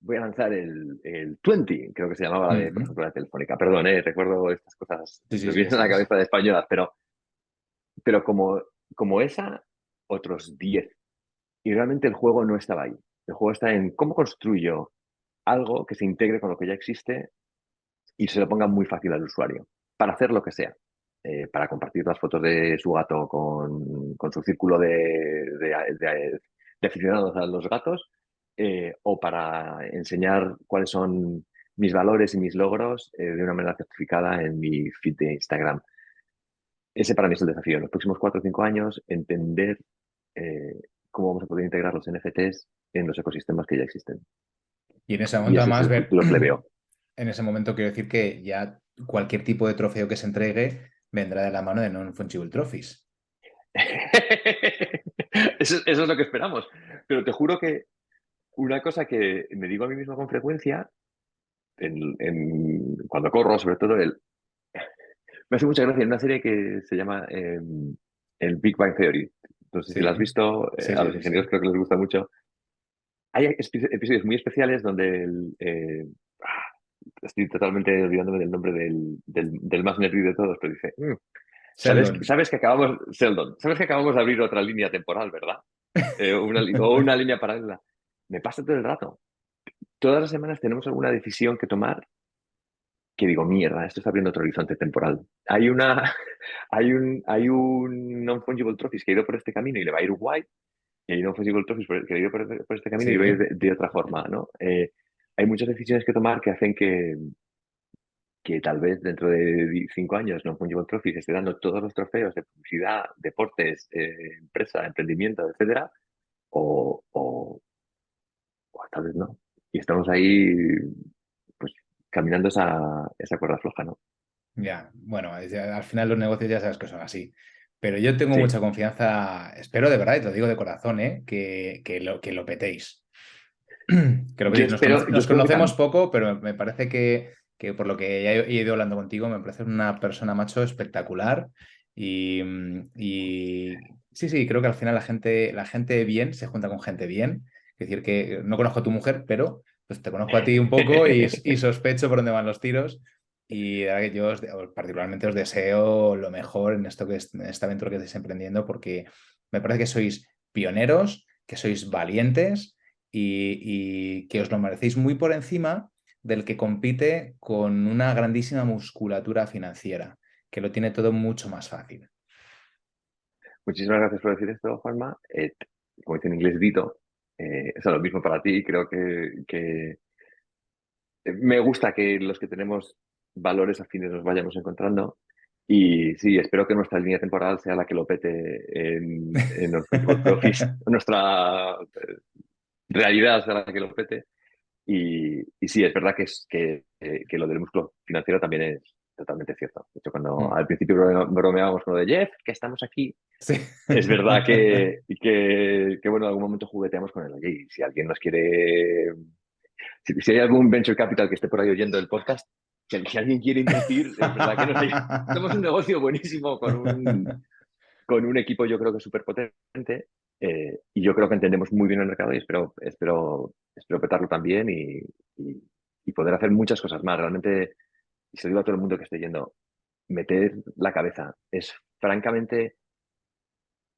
Speaker 2: Voy a lanzar el 20, creo que se llamaba por ejemplo, la Telefónica. Perdón, recuerdo estas cosas,
Speaker 3: Sí, sí,
Speaker 2: me
Speaker 3: sí,
Speaker 2: vienen a la
Speaker 3: sí.
Speaker 2: cabeza de españolas, pero como esa, otros 10. Y realmente el juego no estaba ahí. El juego está en cómo construyo algo que se integre con lo que ya existe y se lo ponga muy fácil al usuario, para hacer lo que sea. Para compartir las fotos de su gato con su círculo de aficionados a los gatos, o para enseñar cuáles son mis valores y mis logros de una manera certificada en mi feed de Instagram. Ese para mí es el desafío. En los próximos 4 o 5 años, entender cómo vamos a poder integrar los NFTs en los ecosistemas que ya existen.
Speaker 3: Y en ese
Speaker 2: Y
Speaker 3: momento,
Speaker 2: ese es
Speaker 3: además,
Speaker 2: el
Speaker 3: ver,
Speaker 2: futuro que le veo.
Speaker 3: en ese momento quiero decir que ya cualquier tipo de trofeo que se entregue vendrá de la mano de Non-Fungible Trophies.
Speaker 2: Eso es lo que esperamos. Pero te juro que una cosa que me digo a mí mismo con frecuencia, cuando corro, sobre todo, me hace mucha gracia en una serie que se llama el Big Bang Theory. No sé si la has
Speaker 3: Sí,
Speaker 2: visto,
Speaker 3: sí,
Speaker 2: a
Speaker 3: sí,
Speaker 2: los
Speaker 3: sí,
Speaker 2: ingenieros
Speaker 3: sí.
Speaker 2: creo que les gusta mucho. Hay episodios muy especiales donde estoy totalmente olvidándome del nombre del más nervio de todos, pero dice, ¿sabes,
Speaker 3: Sheldon.
Speaker 2: Sheldon, sabes que acabamos de abrir otra línea temporal, ¿verdad? O una línea paralela. Me pasa todo el rato. Todas las semanas tenemos alguna decisión que tomar que digo, mierda, esto está abriendo otro horizonte temporal. Hay un Non-Fungible Trophies que ha ido por este camino y le va a ir guay, y hay un Non-Fungible Trophies que ha ido por este camino y le va a ir
Speaker 3: Sí.
Speaker 2: de otra forma, ¿no? Hay muchas decisiones que tomar que hacen que tal vez dentro de 5 años Non-Fungible Trophies esté dando todos los trofeos de publicidad, deportes, empresa, emprendimiento, etcétera, o tal vez no. Y estamos ahí, pues, caminando esa cuerda floja, ¿no?
Speaker 3: Ya, bueno, al final los negocios ya sabes que son así. Pero yo tengo
Speaker 2: Sí.
Speaker 3: mucha confianza, espero de verdad, y te lo digo de corazón, que lo petéis. Que lo
Speaker 2: Yo
Speaker 3: petéis.
Speaker 2: espero, yo
Speaker 3: Nos
Speaker 2: espero que
Speaker 3: conocemos
Speaker 2: también.
Speaker 3: poco, pero me parece que por lo que ya he ido hablando contigo, me parece una persona, macho, espectacular. Y sí, sí, creo que al final la gente bien se junta con gente bien. Es decir, que no conozco a tu mujer, pero pues te conozco a ti un poco y sospecho por dónde van los tiros. Y de verdad que yo particularmente os deseo lo mejor en en esta aventura que estáis emprendiendo, porque me parece que sois pioneros, que sois valientes y que os lo merecéis muy por encima del que compite con una grandísima musculatura financiera, que lo tiene todo mucho más fácil.
Speaker 2: Muchísimas gracias por decir esto, Juanma. Como dice en inglés, Dito, es lo mismo para ti. Creo que me gusta que los que tenemos valores afines nos vayamos encontrando. Y sí, espero que nuestra línea temporal sea la que lo pete en nuestro equipo Office, nuestra realidad sea la que lo pete. Y sí, es verdad que lo del músculo financiero también es totalmente cierto. De hecho, cuando al principio bromeábamos con lo de Jeff, que estamos aquí,
Speaker 3: Sí.
Speaker 2: es verdad bueno, en algún momento jugueteamos con él. Oye, y si alguien nos quiere, si hay algún venture capital que esté por ahí oyendo el podcast, si alguien quiere invertir, es verdad que somos un negocio buenísimo con un equipo yo creo que súper potente, y yo creo que entendemos muy bien el mercado y espero petarlo también y poder hacer muchas cosas más. Realmente, y se lo digo a todo el mundo que esté yendo, meter la cabeza es francamente,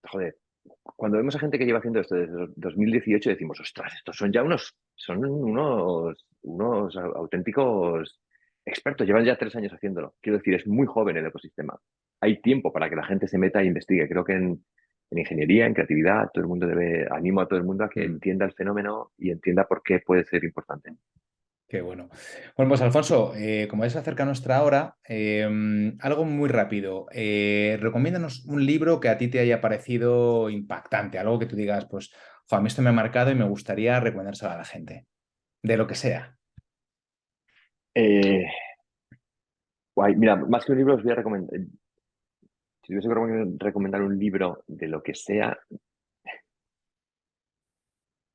Speaker 2: joder, cuando vemos a gente que lleva haciendo esto desde 2018 decimos, ostras, estos son unos auténticos expertos, llevan ya 3 años haciéndolo. Quiero decir, es muy joven el ecosistema. Hay tiempo para que la gente se meta e investigue. Creo que en ingeniería, en creatividad, todo el mundo animo a todo el mundo a que entienda el fenómeno y entienda por qué puede ser importante.
Speaker 3: Qué bueno. Bueno, pues Alfonso, como ya se acerca nuestra hora, algo muy rápido. Recomiéndanos un libro que a ti te haya parecido impactante, algo que tú digas, pues, a mí esto me ha marcado y me gustaría recomendárselo a la gente, de lo que sea.
Speaker 2: Eh, Guay, mira, más que un libro os voy a recomendar, si tuviese que recomendar un libro de lo que sea,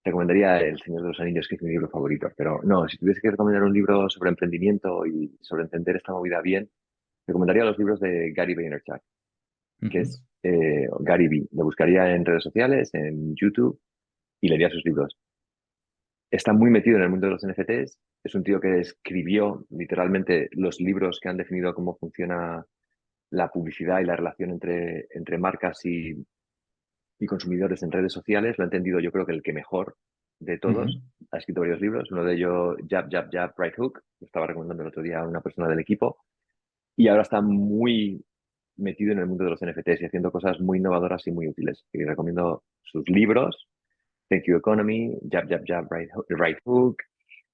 Speaker 2: recomendaría El Señor de los Anillos, que es mi libro favorito. Pero no, si tuviese que recomendar un libro sobre emprendimiento y sobre entender esta movida bien, recomendaría los libros de Gary Vaynerchuk, que
Speaker 3: Ujú.
Speaker 2: es Gary V. Lo buscaría en redes sociales, en YouTube, y leería sus libros. Está muy metido en el mundo de los NFTs. Es un tío que escribió literalmente los libros que han definido cómo funciona la publicidad y la relación entre marcas y consumidores en redes sociales. Lo ha entendido, yo creo que el que mejor de
Speaker 3: Ujú.
Speaker 2: todos. Ha escrito varios libros, uno de ellos Jab, Jab, Jab, Right Hook, lo estaba recomendando el otro día a una persona del equipo, y ahora está muy metido en el mundo de los NFTs y haciendo cosas muy innovadoras y muy útiles. Y recomiendo sus libros, Thank You Economy, Jab, Jab, Jab, Right Hook,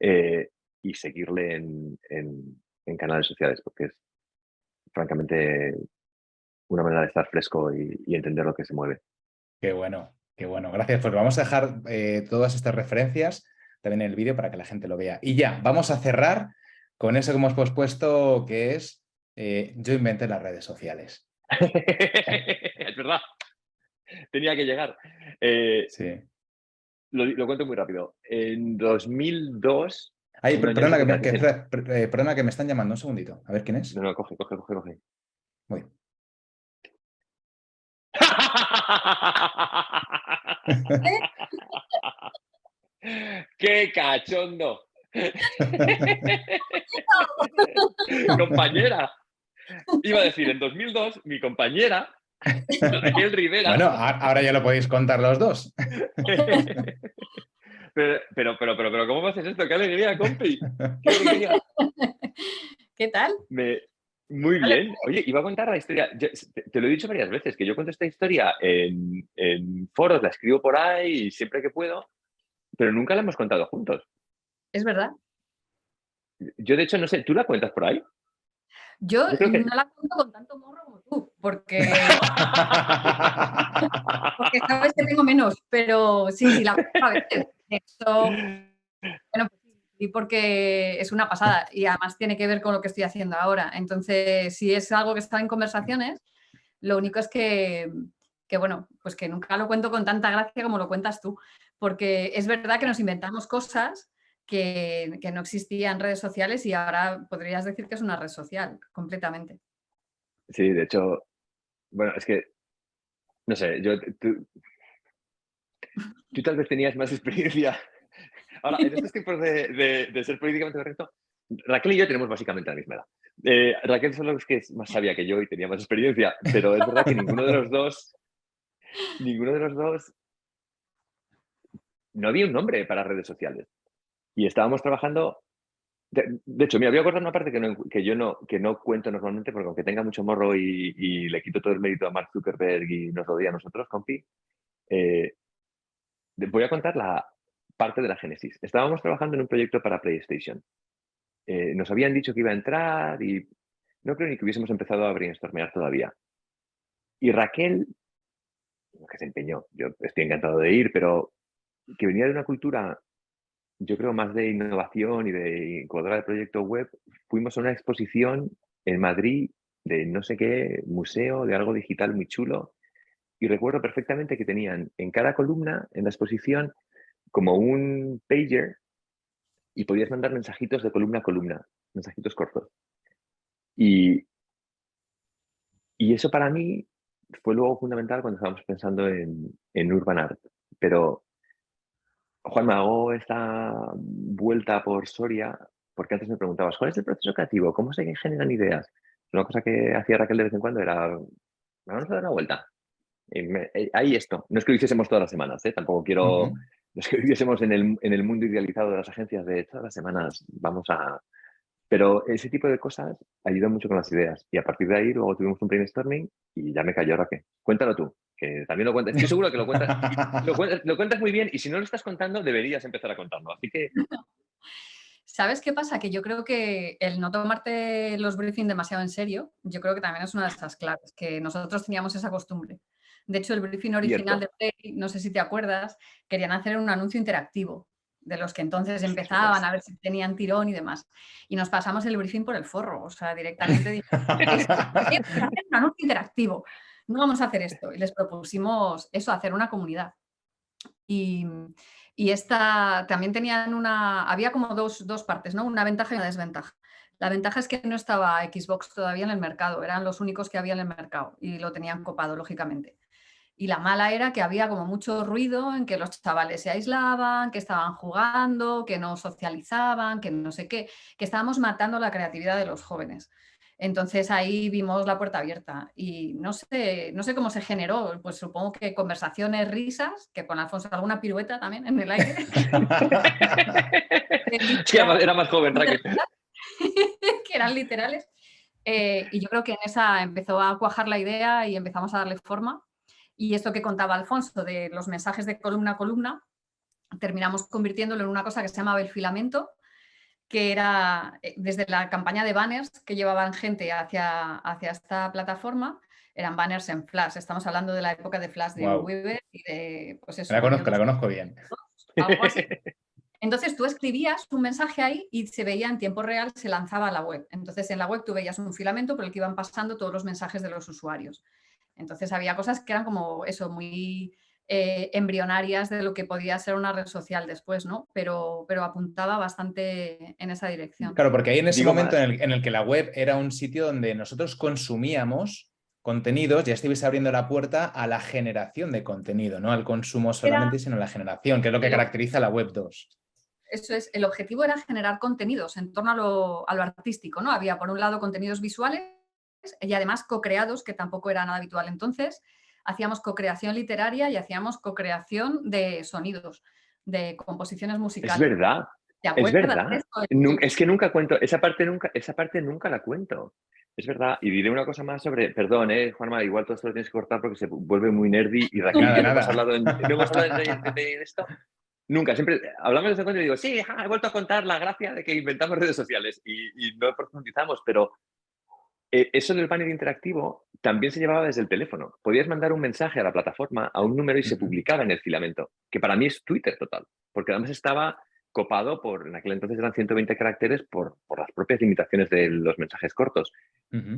Speaker 2: eh, y seguirle en canales sociales, porque es francamente una manera de estar fresco y entender lo que se mueve.
Speaker 3: Qué bueno, qué bueno. Gracias. Pues vamos a dejar todas estas referencias también en el vídeo para que la gente lo vea. Y ya, vamos a cerrar con eso que hemos pospuesto, que es yo inventé las redes sociales.
Speaker 2: Es verdad, tenía que llegar.
Speaker 3: Sí.
Speaker 2: Lo cuento muy rápido. En 2002,
Speaker 3: Ay,
Speaker 2: un año
Speaker 3: perdona,
Speaker 2: antes de que naciese.
Speaker 3: perdona que me están llamando. Un segundito. A ver quién
Speaker 2: No,
Speaker 3: es.
Speaker 2: no, coge, coge, coge, coge.
Speaker 3: Voy.
Speaker 2: ¡Qué cachondo! Compañera. Iba a decir, en 2002, mi compañera, Raquel Rivera.
Speaker 3: Bueno, ahora ya lo podéis contar los dos.
Speaker 2: Pero, ¿cómo me haces esto? ¡Qué alegría, compi! ¡Qué alegría!
Speaker 4: ¿Qué tal?
Speaker 2: Muy
Speaker 4: Vale.
Speaker 2: bien. Oye, iba a contar la historia. Te lo he dicho varias veces, que yo cuento esta historia en foros, la escribo por ahí siempre que puedo, pero nunca la hemos contado juntos.
Speaker 4: Es verdad.
Speaker 2: Yo, de hecho, no sé, ¿tú la cuentas por ahí?
Speaker 4: Yo
Speaker 2: Yo creo que...
Speaker 4: no la cuento con tanto morro como tú, porque sabes que tengo menos, pero sí, la cuento a veces. De hecho, bueno, pues sí, porque es una pasada y además tiene que ver con lo que estoy haciendo ahora. Entonces, si es algo que está en conversaciones, lo único es que bueno, pues que nunca lo cuento con tanta gracia como lo cuentas tú, porque es verdad que nos inventamos cosas que no existían en redes sociales y ahora podrías decir que es una red social, completamente.
Speaker 2: Sí, de hecho, bueno, es que, no sé, tú tal vez tenías más experiencia. Ahora, en estos tiempos de ser políticamente correcto, Raquel y yo tenemos básicamente la misma edad. Raquel solo es que es más sabia que yo y tenía más experiencia, pero es verdad que ninguno de los dos no había un nombre para redes sociales. Y estábamos trabajando... De hecho, mira, voy a acordar una parte que no cuento normalmente, porque aunque tenga mucho morro y le quito todo el mérito a Mark Zuckerberg y nos lo odia a nosotros, compi, voy a contar la parte de la génesis. Estábamos trabajando en un proyecto para PlayStation. Nos habían dicho que iba a entrar y no creo ni que hubiésemos empezado a brainstormear todavía. Y Raquel, que se empeñó, yo estoy encantado de ir, pero que venía de una cultura, yo creo, más de innovación y de incubadora de proyecto web, fuimos a una exposición en Madrid de no sé qué museo, de algo digital muy chulo, y recuerdo perfectamente que tenían en cada columna, en la exposición, como un pager y podías mandar mensajitos de columna a columna, mensajitos cortos. Y eso para mí fue luego fundamental cuando estábamos pensando en Urban Art. Pero, Juanma, hago esta vuelta por Soria porque antes me preguntabas, ¿cuál es el proceso creativo? ¿Cómo se generan ideas? Una cosa que hacía Raquel de vez en cuando era, vamos a dar una vuelta. Ahí esto. No es que lo hiciésemos todas las semanas, ¿eh? Tampoco quiero... No es que lo hiciésemos en el mundo idealizado de las agencias de todas las semanas vamos a... Pero ese tipo de cosas ayudan mucho con las ideas. Y a partir de ahí luego tuvimos un brainstorming y ya me cayó Raquel. Cuéntalo tú, que también lo cuentas. Estoy seguro que lo cuentas muy bien y si no lo estás contando deberías empezar a contarlo. Así que...
Speaker 4: ¿Sabes qué pasa? Que yo creo que el no tomarte los briefings demasiado en serio, yo creo que también es una de esas claves, que nosotros teníamos esa costumbre. De hecho, el briefing original
Speaker 2: Cierto.
Speaker 4: de Play, no sé si te acuerdas, querían hacer un anuncio interactivo, de los que entonces
Speaker 2: Por
Speaker 4: empezaban
Speaker 2: supuesto.
Speaker 4: a ver si tenían tirón y demás. Y nos pasamos el briefing por el forro, o sea, directamente dijimos, hacer un anuncio interactivo, no vamos a hacer esto. Y les propusimos eso, hacer una comunidad. Y esta también tenían había como dos partes, ¿no? Una ventaja y una desventaja. La ventaja es que no estaba Xbox todavía en el mercado, eran los únicos que había en el mercado y lo tenían copado, lógicamente. Y la mala era que había como mucho ruido en que los chavales se aislaban, que estaban jugando, que no socializaban, que no sé qué, que estábamos matando la creatividad de los jóvenes. Entonces ahí vimos la puerta abierta y no sé cómo se generó, pues supongo que conversaciones, risas, que con Alfonso alguna pirueta también en el aire.
Speaker 2: Sí, era más joven, Raquel.
Speaker 4: Que eran literales. Y yo creo que en esa empezó a cuajar la idea y empezamos a darle forma. Y esto que contaba Alfonso de los mensajes de columna a columna, terminamos convirtiéndolo en una cosa que se llamaba el filamento, que era desde la campaña de banners que llevaban gente hacia esta plataforma, eran banners en Flash. Estamos hablando de la época de Flash de
Speaker 3: Wow.
Speaker 4: Weaver y de, pues eso,
Speaker 3: La
Speaker 4: año
Speaker 3: conozco bien.
Speaker 4: algo así. Entonces tú escribías un mensaje ahí y se veía en tiempo real, se lanzaba a la web. Entonces en la web tú veías un filamento por el que iban pasando todos los mensajes de los usuarios. Entonces había cosas que eran como eso, muy embrionarias de lo que podía ser una red social después, ¿no? Pero apuntaba bastante en esa dirección.
Speaker 3: Claro, porque ahí en ese
Speaker 2: Digo
Speaker 3: momento
Speaker 2: más.
Speaker 3: en el que la web era un sitio donde nosotros consumíamos contenidos, ya estabais abriendo la puerta a la generación de contenido, no al consumo solamente, sino a la generación, que es lo que caracteriza la web 2.
Speaker 4: Eso es, el objetivo era generar contenidos en torno a lo artístico, ¿no? Había por un lado contenidos visuales y además co-creados, que tampoco era nada habitual entonces. Hacíamos co-creación literaria y hacíamos co-creación de sonidos, de composiciones musicales.
Speaker 2: Es verdad.
Speaker 4: ¿Te acuerdas
Speaker 2: Es verdad.
Speaker 4: de esto?
Speaker 2: Es que nunca cuento, esa parte nunca la cuento. Es verdad. Y diré una cosa más sobre, perdón, Juanma, igual todo esto lo tienes que cortar porque se vuelve muy nerdy y Raquel y yo no hemos hablado de esto. Nunca, siempre hablamos de ese cuento y digo, sí, he vuelto a contar la gracia de que inventamos redes sociales y no profundizamos, pero eso del banner interactivo también se llevaba desde el teléfono. Podías mandar un mensaje a la plataforma, a un número y se publicaba en el filamento, que para mí es Twitter total, porque además estaba copado por, en aquel entonces eran 120 caracteres por las propias limitaciones de los mensajes cortos.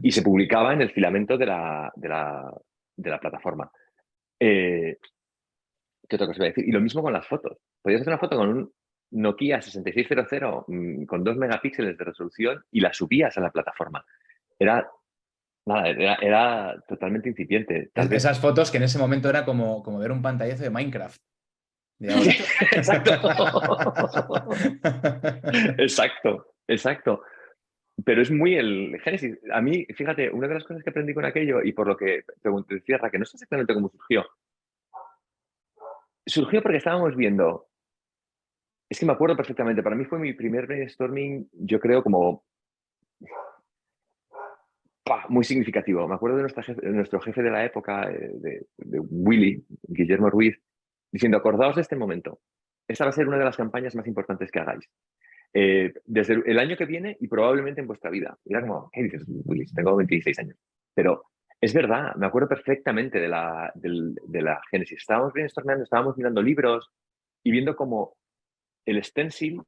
Speaker 2: Y se publicaba en el filamento de la plataforma. ¿Qué otra cosa iba a decir? Y lo mismo con las fotos. Podías hacer una foto con un Nokia 6600 con 2 megapíxeles de resolución y la subías a la plataforma. Era totalmente incipiente.
Speaker 3: Esas fotos que en ese momento era como ver un pantallazo de Minecraft.
Speaker 2: Sí, exacto. Pero es muy el génesis. A mí, fíjate, una de las cosas que aprendí con aquello y por lo que pregunté, Cierra, que no sé exactamente cómo surgió. Surgió porque estábamos viendo Es que me acuerdo perfectamente. Para mí fue mi primer brainstorming, yo creo, como muy significativo. Me acuerdo de nuestro jefe de la época, de Willy, Guillermo Ruiz, diciendo, acordaos de este momento. Esta va a ser una de las campañas más importantes que hagáis. Desde el año que viene y probablemente en vuestra vida. Y era como, ¿qué dices, Willy? Tengo 26 años. Pero es verdad, me acuerdo perfectamente de la génesis. Estábamos brainstormando, estábamos mirando libros y viendo como el stencil,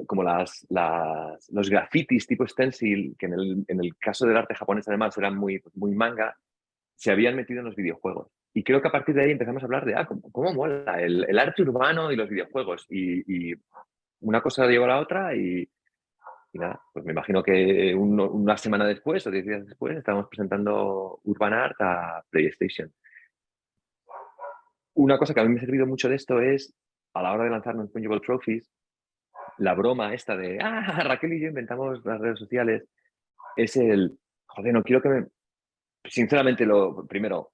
Speaker 2: como los grafitis tipo stencil, que en el caso del arte japonés además eran muy manga, se habían metido en los videojuegos. Y creo que a partir de ahí empezamos a hablar de cómo mola el arte urbano y los videojuegos. Y una cosa llevó a la otra y nada, pues me imagino que una semana después o 10 días después estábamos presentando Urban Art a PlayStation. Una cosa que a mí me ha servido mucho de esto es, a la hora de lanzar Non-Fungible Trophies, la broma esta de, Raquel y yo inventamos las redes sociales, es joder, no quiero que me... Sinceramente, primero,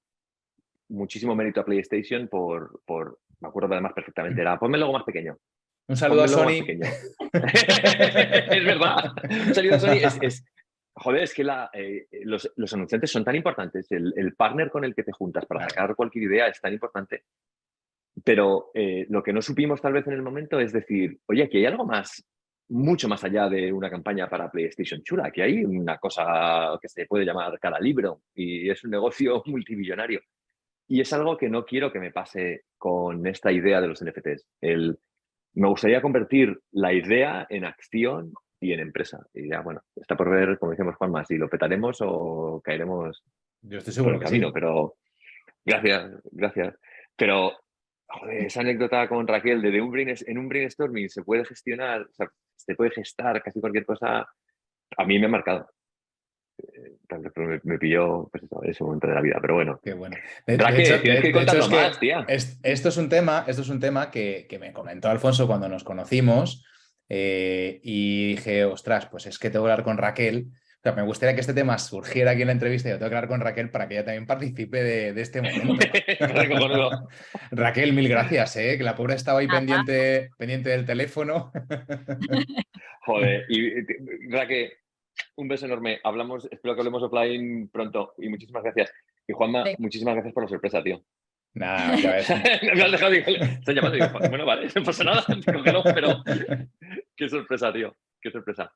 Speaker 2: muchísimo mérito a PlayStation me acuerdo además perfectamente, era, ponme el logo más pequeño.
Speaker 3: Un saludo a Sony.
Speaker 2: Es verdad. Un saludo a Sony joder, es que los anunciantes son tan importantes. El partner con el que te juntas para sacar cualquier idea es tan importante. Pero lo que no supimos tal vez en el momento es decir, oye, aquí hay algo más, mucho más allá de una campaña para PlayStation chula. Aquí hay una cosa que se puede llamar cada libro y es un negocio multimillonario. Y es algo que no quiero que me pase con esta idea de los NFTs. Me gustaría convertir la idea en acción y en empresa. Y ya, bueno, está por ver, como decíamos Juanma, si lo petaremos o caeremos
Speaker 3: Yo estoy
Speaker 2: por
Speaker 3: seguro
Speaker 2: el
Speaker 3: que
Speaker 2: camino.
Speaker 3: sí.
Speaker 2: Pero gracias. Pero, joder, esa anécdota con Raquel en un brainstorming se puede gestionar, o sea, se puede gestar casi cualquier cosa, a mí me ha marcado. Pero me pilló, pues eso, ese momento de la vida. Pero bueno,
Speaker 3: Qué bueno.
Speaker 2: Raquel, tienes que
Speaker 3: De hecho,
Speaker 2: contarlo
Speaker 3: es que
Speaker 2: más, tía.
Speaker 3: esto es un tema que me comentó Alfonso cuando nos conocimos y dije, ostras, pues es que tengo que hablar con Raquel. O sea, me gustaría que este tema surgiera aquí en la entrevista y yo tengo que hablar con Raquel para que ella también participe de este momento. Raquel, mil gracias, que la pobre estaba ahí pendiente del teléfono.
Speaker 2: Joder, Raquel, un beso enorme. Espero que hablemos offline pronto y muchísimas gracias. Y Juanma, muchísimas gracias por la sorpresa, tío.
Speaker 3: Nada, ya ves.
Speaker 2: Me has dejado, están llamando y digo, bueno, vale, no pasa nada, cógelo, pero qué sorpresa, tío, qué sorpresa.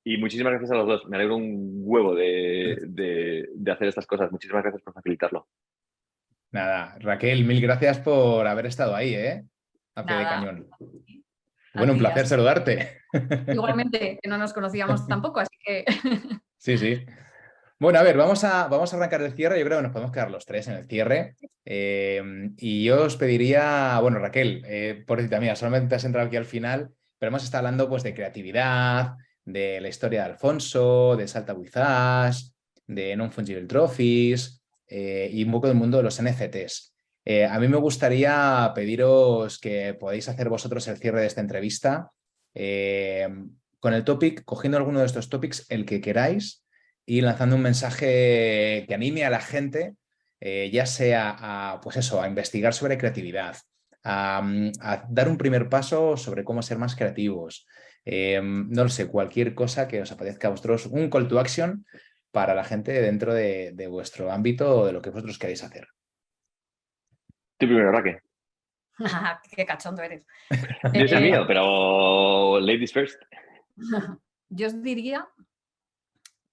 Speaker 2: Y muchísimas gracias a los dos. Me alegro un huevo de hacer estas cosas. Muchísimas gracias por facilitarlo.
Speaker 3: Nada, Raquel, mil gracias por haber estado ahí, a pie de
Speaker 4: Nada.
Speaker 3: cañón. Bueno, un placer saludarte.
Speaker 4: Igualmente, que no nos conocíamos tampoco, así que...
Speaker 3: Sí, sí. Bueno, a ver, vamos a arrancar el cierre. Yo creo que nos podemos quedar los tres en el cierre. Y yo os pediría, bueno, Raquel, por decirte, mira, solamente has entrado aquí al final, pero hemos estado hablando pues de creatividad, de la historia de Alfonso, de Salta with Us, de Non-Fungible Trophies y un poco del mundo de los NFTs. A mí me gustaría pediros que podáis hacer vosotros el cierre de esta entrevista con el topic, cogiendo alguno de estos topics, el que queráis, y lanzando un mensaje que anime a la gente, ya sea pues eso, a investigar sobre creatividad, a dar un primer paso sobre cómo ser más creativos. No lo sé, cualquier cosa que os aparezca a vosotros, un call to action para la gente dentro de vuestro ámbito o de lo que vosotros queréis hacer.
Speaker 2: Tú primero, Raquel.
Speaker 4: Qué cachondo eres.
Speaker 2: Yo es el mío, pero ladies first.
Speaker 4: Yo os diría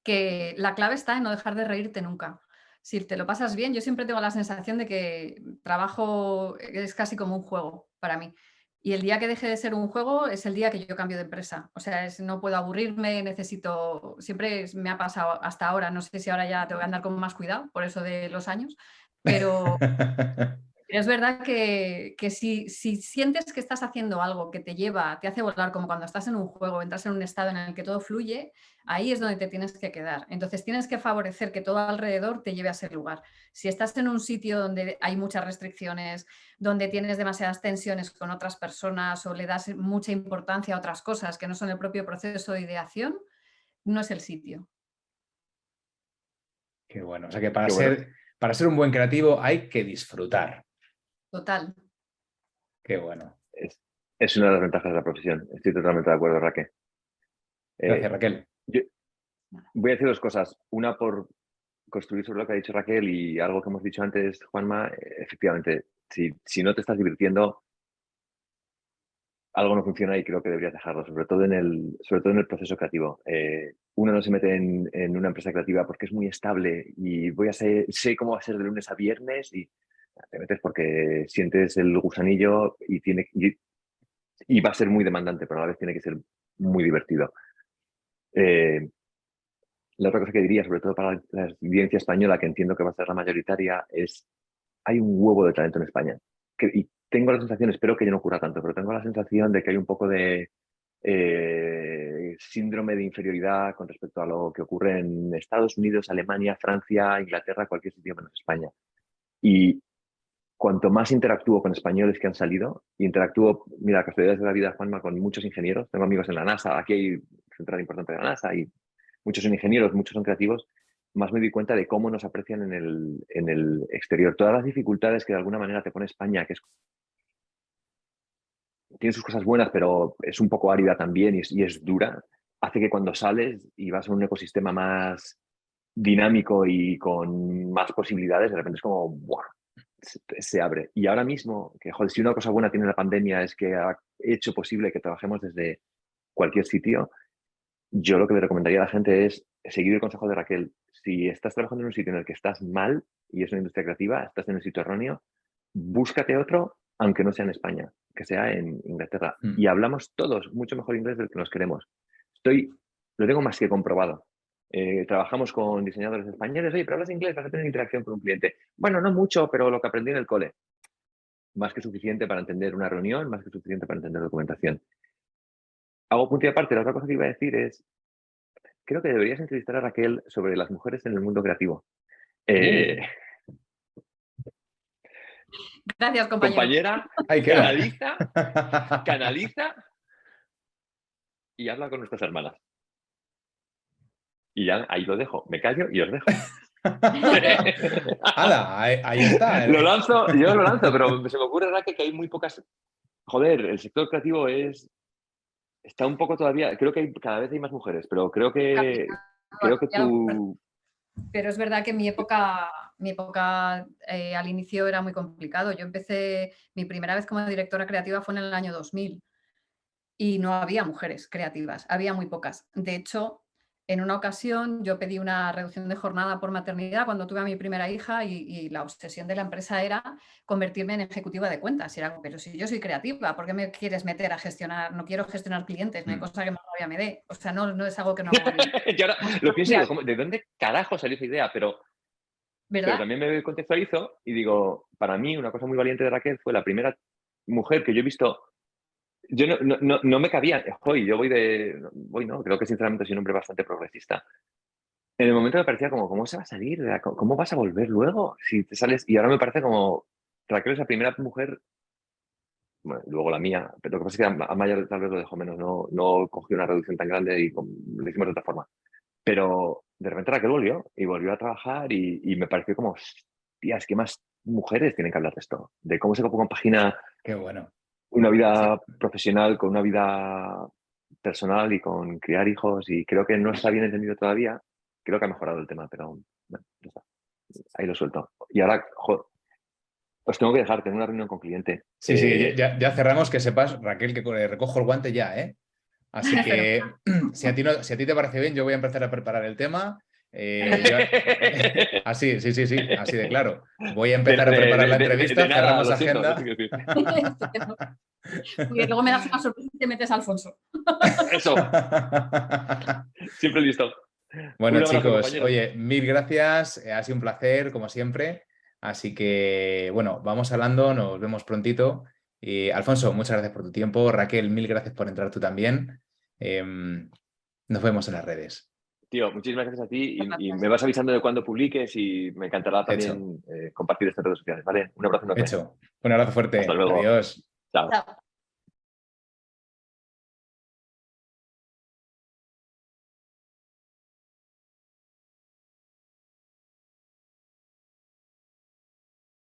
Speaker 4: que la clave está en no dejar de reírte nunca. Si te lo pasas bien, yo siempre tengo la sensación de que trabajo es casi como un juego para mí. Y el día que deje de ser un juego es el día que yo cambio de empresa. O sea, no puedo aburrirme, necesito, siempre me ha pasado hasta ahora, no sé si ahora ya tengo que andar con más cuidado por eso de los años, pero es verdad que si sientes que estás haciendo algo que te hace volar, como cuando estás en un juego, entras en un estado en el que todo fluye, ahí es donde te tienes que quedar. Entonces tienes que favorecer que todo alrededor te lleve a ese lugar. Si estás en un sitio donde hay muchas restricciones, donde tienes demasiadas tensiones con otras personas o le das mucha importancia a otras cosas que no son el propio proceso de ideación, no es el sitio.
Speaker 3: Qué bueno. O sea que para ser un buen creativo hay que disfrutar.
Speaker 4: Total.
Speaker 3: Qué bueno.
Speaker 2: Es una de las ventajas de la profesión. Estoy totalmente de acuerdo, Raquel.
Speaker 3: Gracias, Raquel.
Speaker 2: Yo voy a decir dos cosas. Una, por construir sobre lo que ha dicho Raquel y algo que hemos dicho antes, Juanma. Efectivamente, si no te estás divirtiendo, algo no funciona y creo que deberías dejarlo, sobre todo en el proceso creativo. Uno no se mete en una empresa creativa porque es muy estable y sé cómo va a ser de lunes a viernes, y te metes porque sientes el gusanillo y va a ser muy demandante, pero a la vez tiene que ser muy divertido. La otra cosa que diría, sobre todo para la audiencia española, que entiendo que va a ser la mayoritaria, es: hay un huevo de talento en España. Y tengo la sensación, espero que ya no ocurra tanto, pero tengo la sensación de que hay un poco de síndrome de inferioridad con respecto a lo que ocurre en Estados Unidos, Alemania, Francia, Inglaterra, cualquier sitio menos España. Y cuanto más interactúo con españoles que han salido, mira, casualidades de la vida, Juanma, con muchos ingenieros. Tengo amigos en la NASA, aquí hay central importante de la NASA, y muchos son ingenieros, muchos son creativos. Más me doy cuenta de cómo nos aprecian en el exterior. Todas las dificultades que de alguna manera te pone España, que tiene sus cosas buenas, pero es un poco árida también y es dura, hace que cuando sales y vas a un ecosistema más dinámico y con más posibilidades, de repente es como, ¡buah!, se abre. Y ahora mismo, que joder, si una cosa buena tiene la pandemia es que ha hecho posible que trabajemos desde cualquier sitio, yo lo que le recomendaría a la gente es seguir el consejo de Raquel. Si estás trabajando en un sitio en el que estás mal y es una industria creativa, estás en un sitio erróneo, búscate otro, aunque no sea en España, que sea en Inglaterra. Y hablamos todos mucho mejor inglés del que nos queremos. Lo tengo más que comprobado. Trabajamos con diseñadores españoles. Oye, pero hablas inglés, vas a tener interacción con un cliente. Bueno, no mucho, pero lo que aprendí en el cole. Más que suficiente para entender una reunión, más que suficiente para entender documentación. Hago punto y aparte. La otra cosa que iba a decir es: creo que deberías entrevistar a Raquel sobre las mujeres en el mundo creativo.
Speaker 4: Gracias, compañero.
Speaker 2: Compañera,
Speaker 3: Ahí queda.
Speaker 2: canaliza y habla con nuestras hermanas. Y ya ahí lo dejo. Me callo y os dejo.
Speaker 3: ¡Hala! Ahí está.
Speaker 2: Yo lo lanzo, pero se me ocurre, Raquel, que hay muy pocas. Joder, el sector creativo está un poco todavía. Creo que cada vez hay más mujeres, pero creo que tú.
Speaker 4: Pero es verdad que mi época al inicio era muy complicado. Yo empecé, mi primera vez como directora creativa fue en el año 2000 y no había mujeres creativas, había muy pocas. De hecho, en una ocasión yo pedí una reducción de jornada por maternidad cuando tuve a mi primera hija y la obsesión de la empresa era convertirme en ejecutiva de cuentas. Y era, pero si yo soy creativa, ¿por qué me quieres meter a gestionar? No quiero gestionar clientes, no hay cosa que más rabia me dé. O sea, no es algo que no hago bien.
Speaker 2: Yo ahora lo pienso y digo, ¿de dónde carajo salió esa idea? Pero también me contextualizo y digo, para mí una cosa muy valiente de Raquel fue la primera mujer que yo he visto. Yo no me cabía. Yo creo que sinceramente soy un hombre bastante progresista. En el momento me parecía como, ¿cómo se va a salir? ¿Cómo vas a volver luego? Si te sales. Y ahora me parece como, Raquel es la primera mujer, bueno, luego la mía, pero lo que pasa es que a Maya tal vez lo dejó menos, no cogió una reducción tan grande y lo hicimos de otra forma. Pero de repente Raquel volvió a trabajar y me pareció como, hostia, es que más mujeres tienen que hablar de esto, de cómo se compagina.
Speaker 3: Qué bueno.
Speaker 2: Una vida profesional con una vida personal y con criar hijos, y creo que no está bien entendido todavía. Creo que ha mejorado el tema, pero bueno, ya está. Ahí lo suelto. Y ahora, os tengo que dejar, tengo una reunión con cliente.
Speaker 3: Sí, ya cerramos, que sepas, Raquel, que recojo el guante ya, ¿eh? Así que si a ti te parece bien, yo voy a empezar a preparar el tema. Así, sí, así de claro. Voy a empezar a preparar la entrevista, cerramos agenda.
Speaker 4: Y luego me das una sorpresa y te metes a Alfonso.
Speaker 2: Eso. Siempre listo.
Speaker 3: Bueno,
Speaker 2: abrazo,
Speaker 3: chicos,
Speaker 2: compañero.
Speaker 3: oye, mil gracias. Ha sido un placer, como siempre. Así que, bueno, vamos hablando, nos vemos prontito. Y Alfonso, muchas gracias por tu tiempo. Raquel, mil gracias por entrar tú también. Nos vemos en las redes.
Speaker 2: Tío, muchísimas gracias a ti y me vas avisando de cuando publiques y me encantará también compartir esto en redes sociales, ¿vale? Un abrazo enorme.
Speaker 3: Hecho. Un abrazo fuerte.
Speaker 2: Hasta luego.
Speaker 3: Adiós.
Speaker 2: Chao.
Speaker 4: Chao.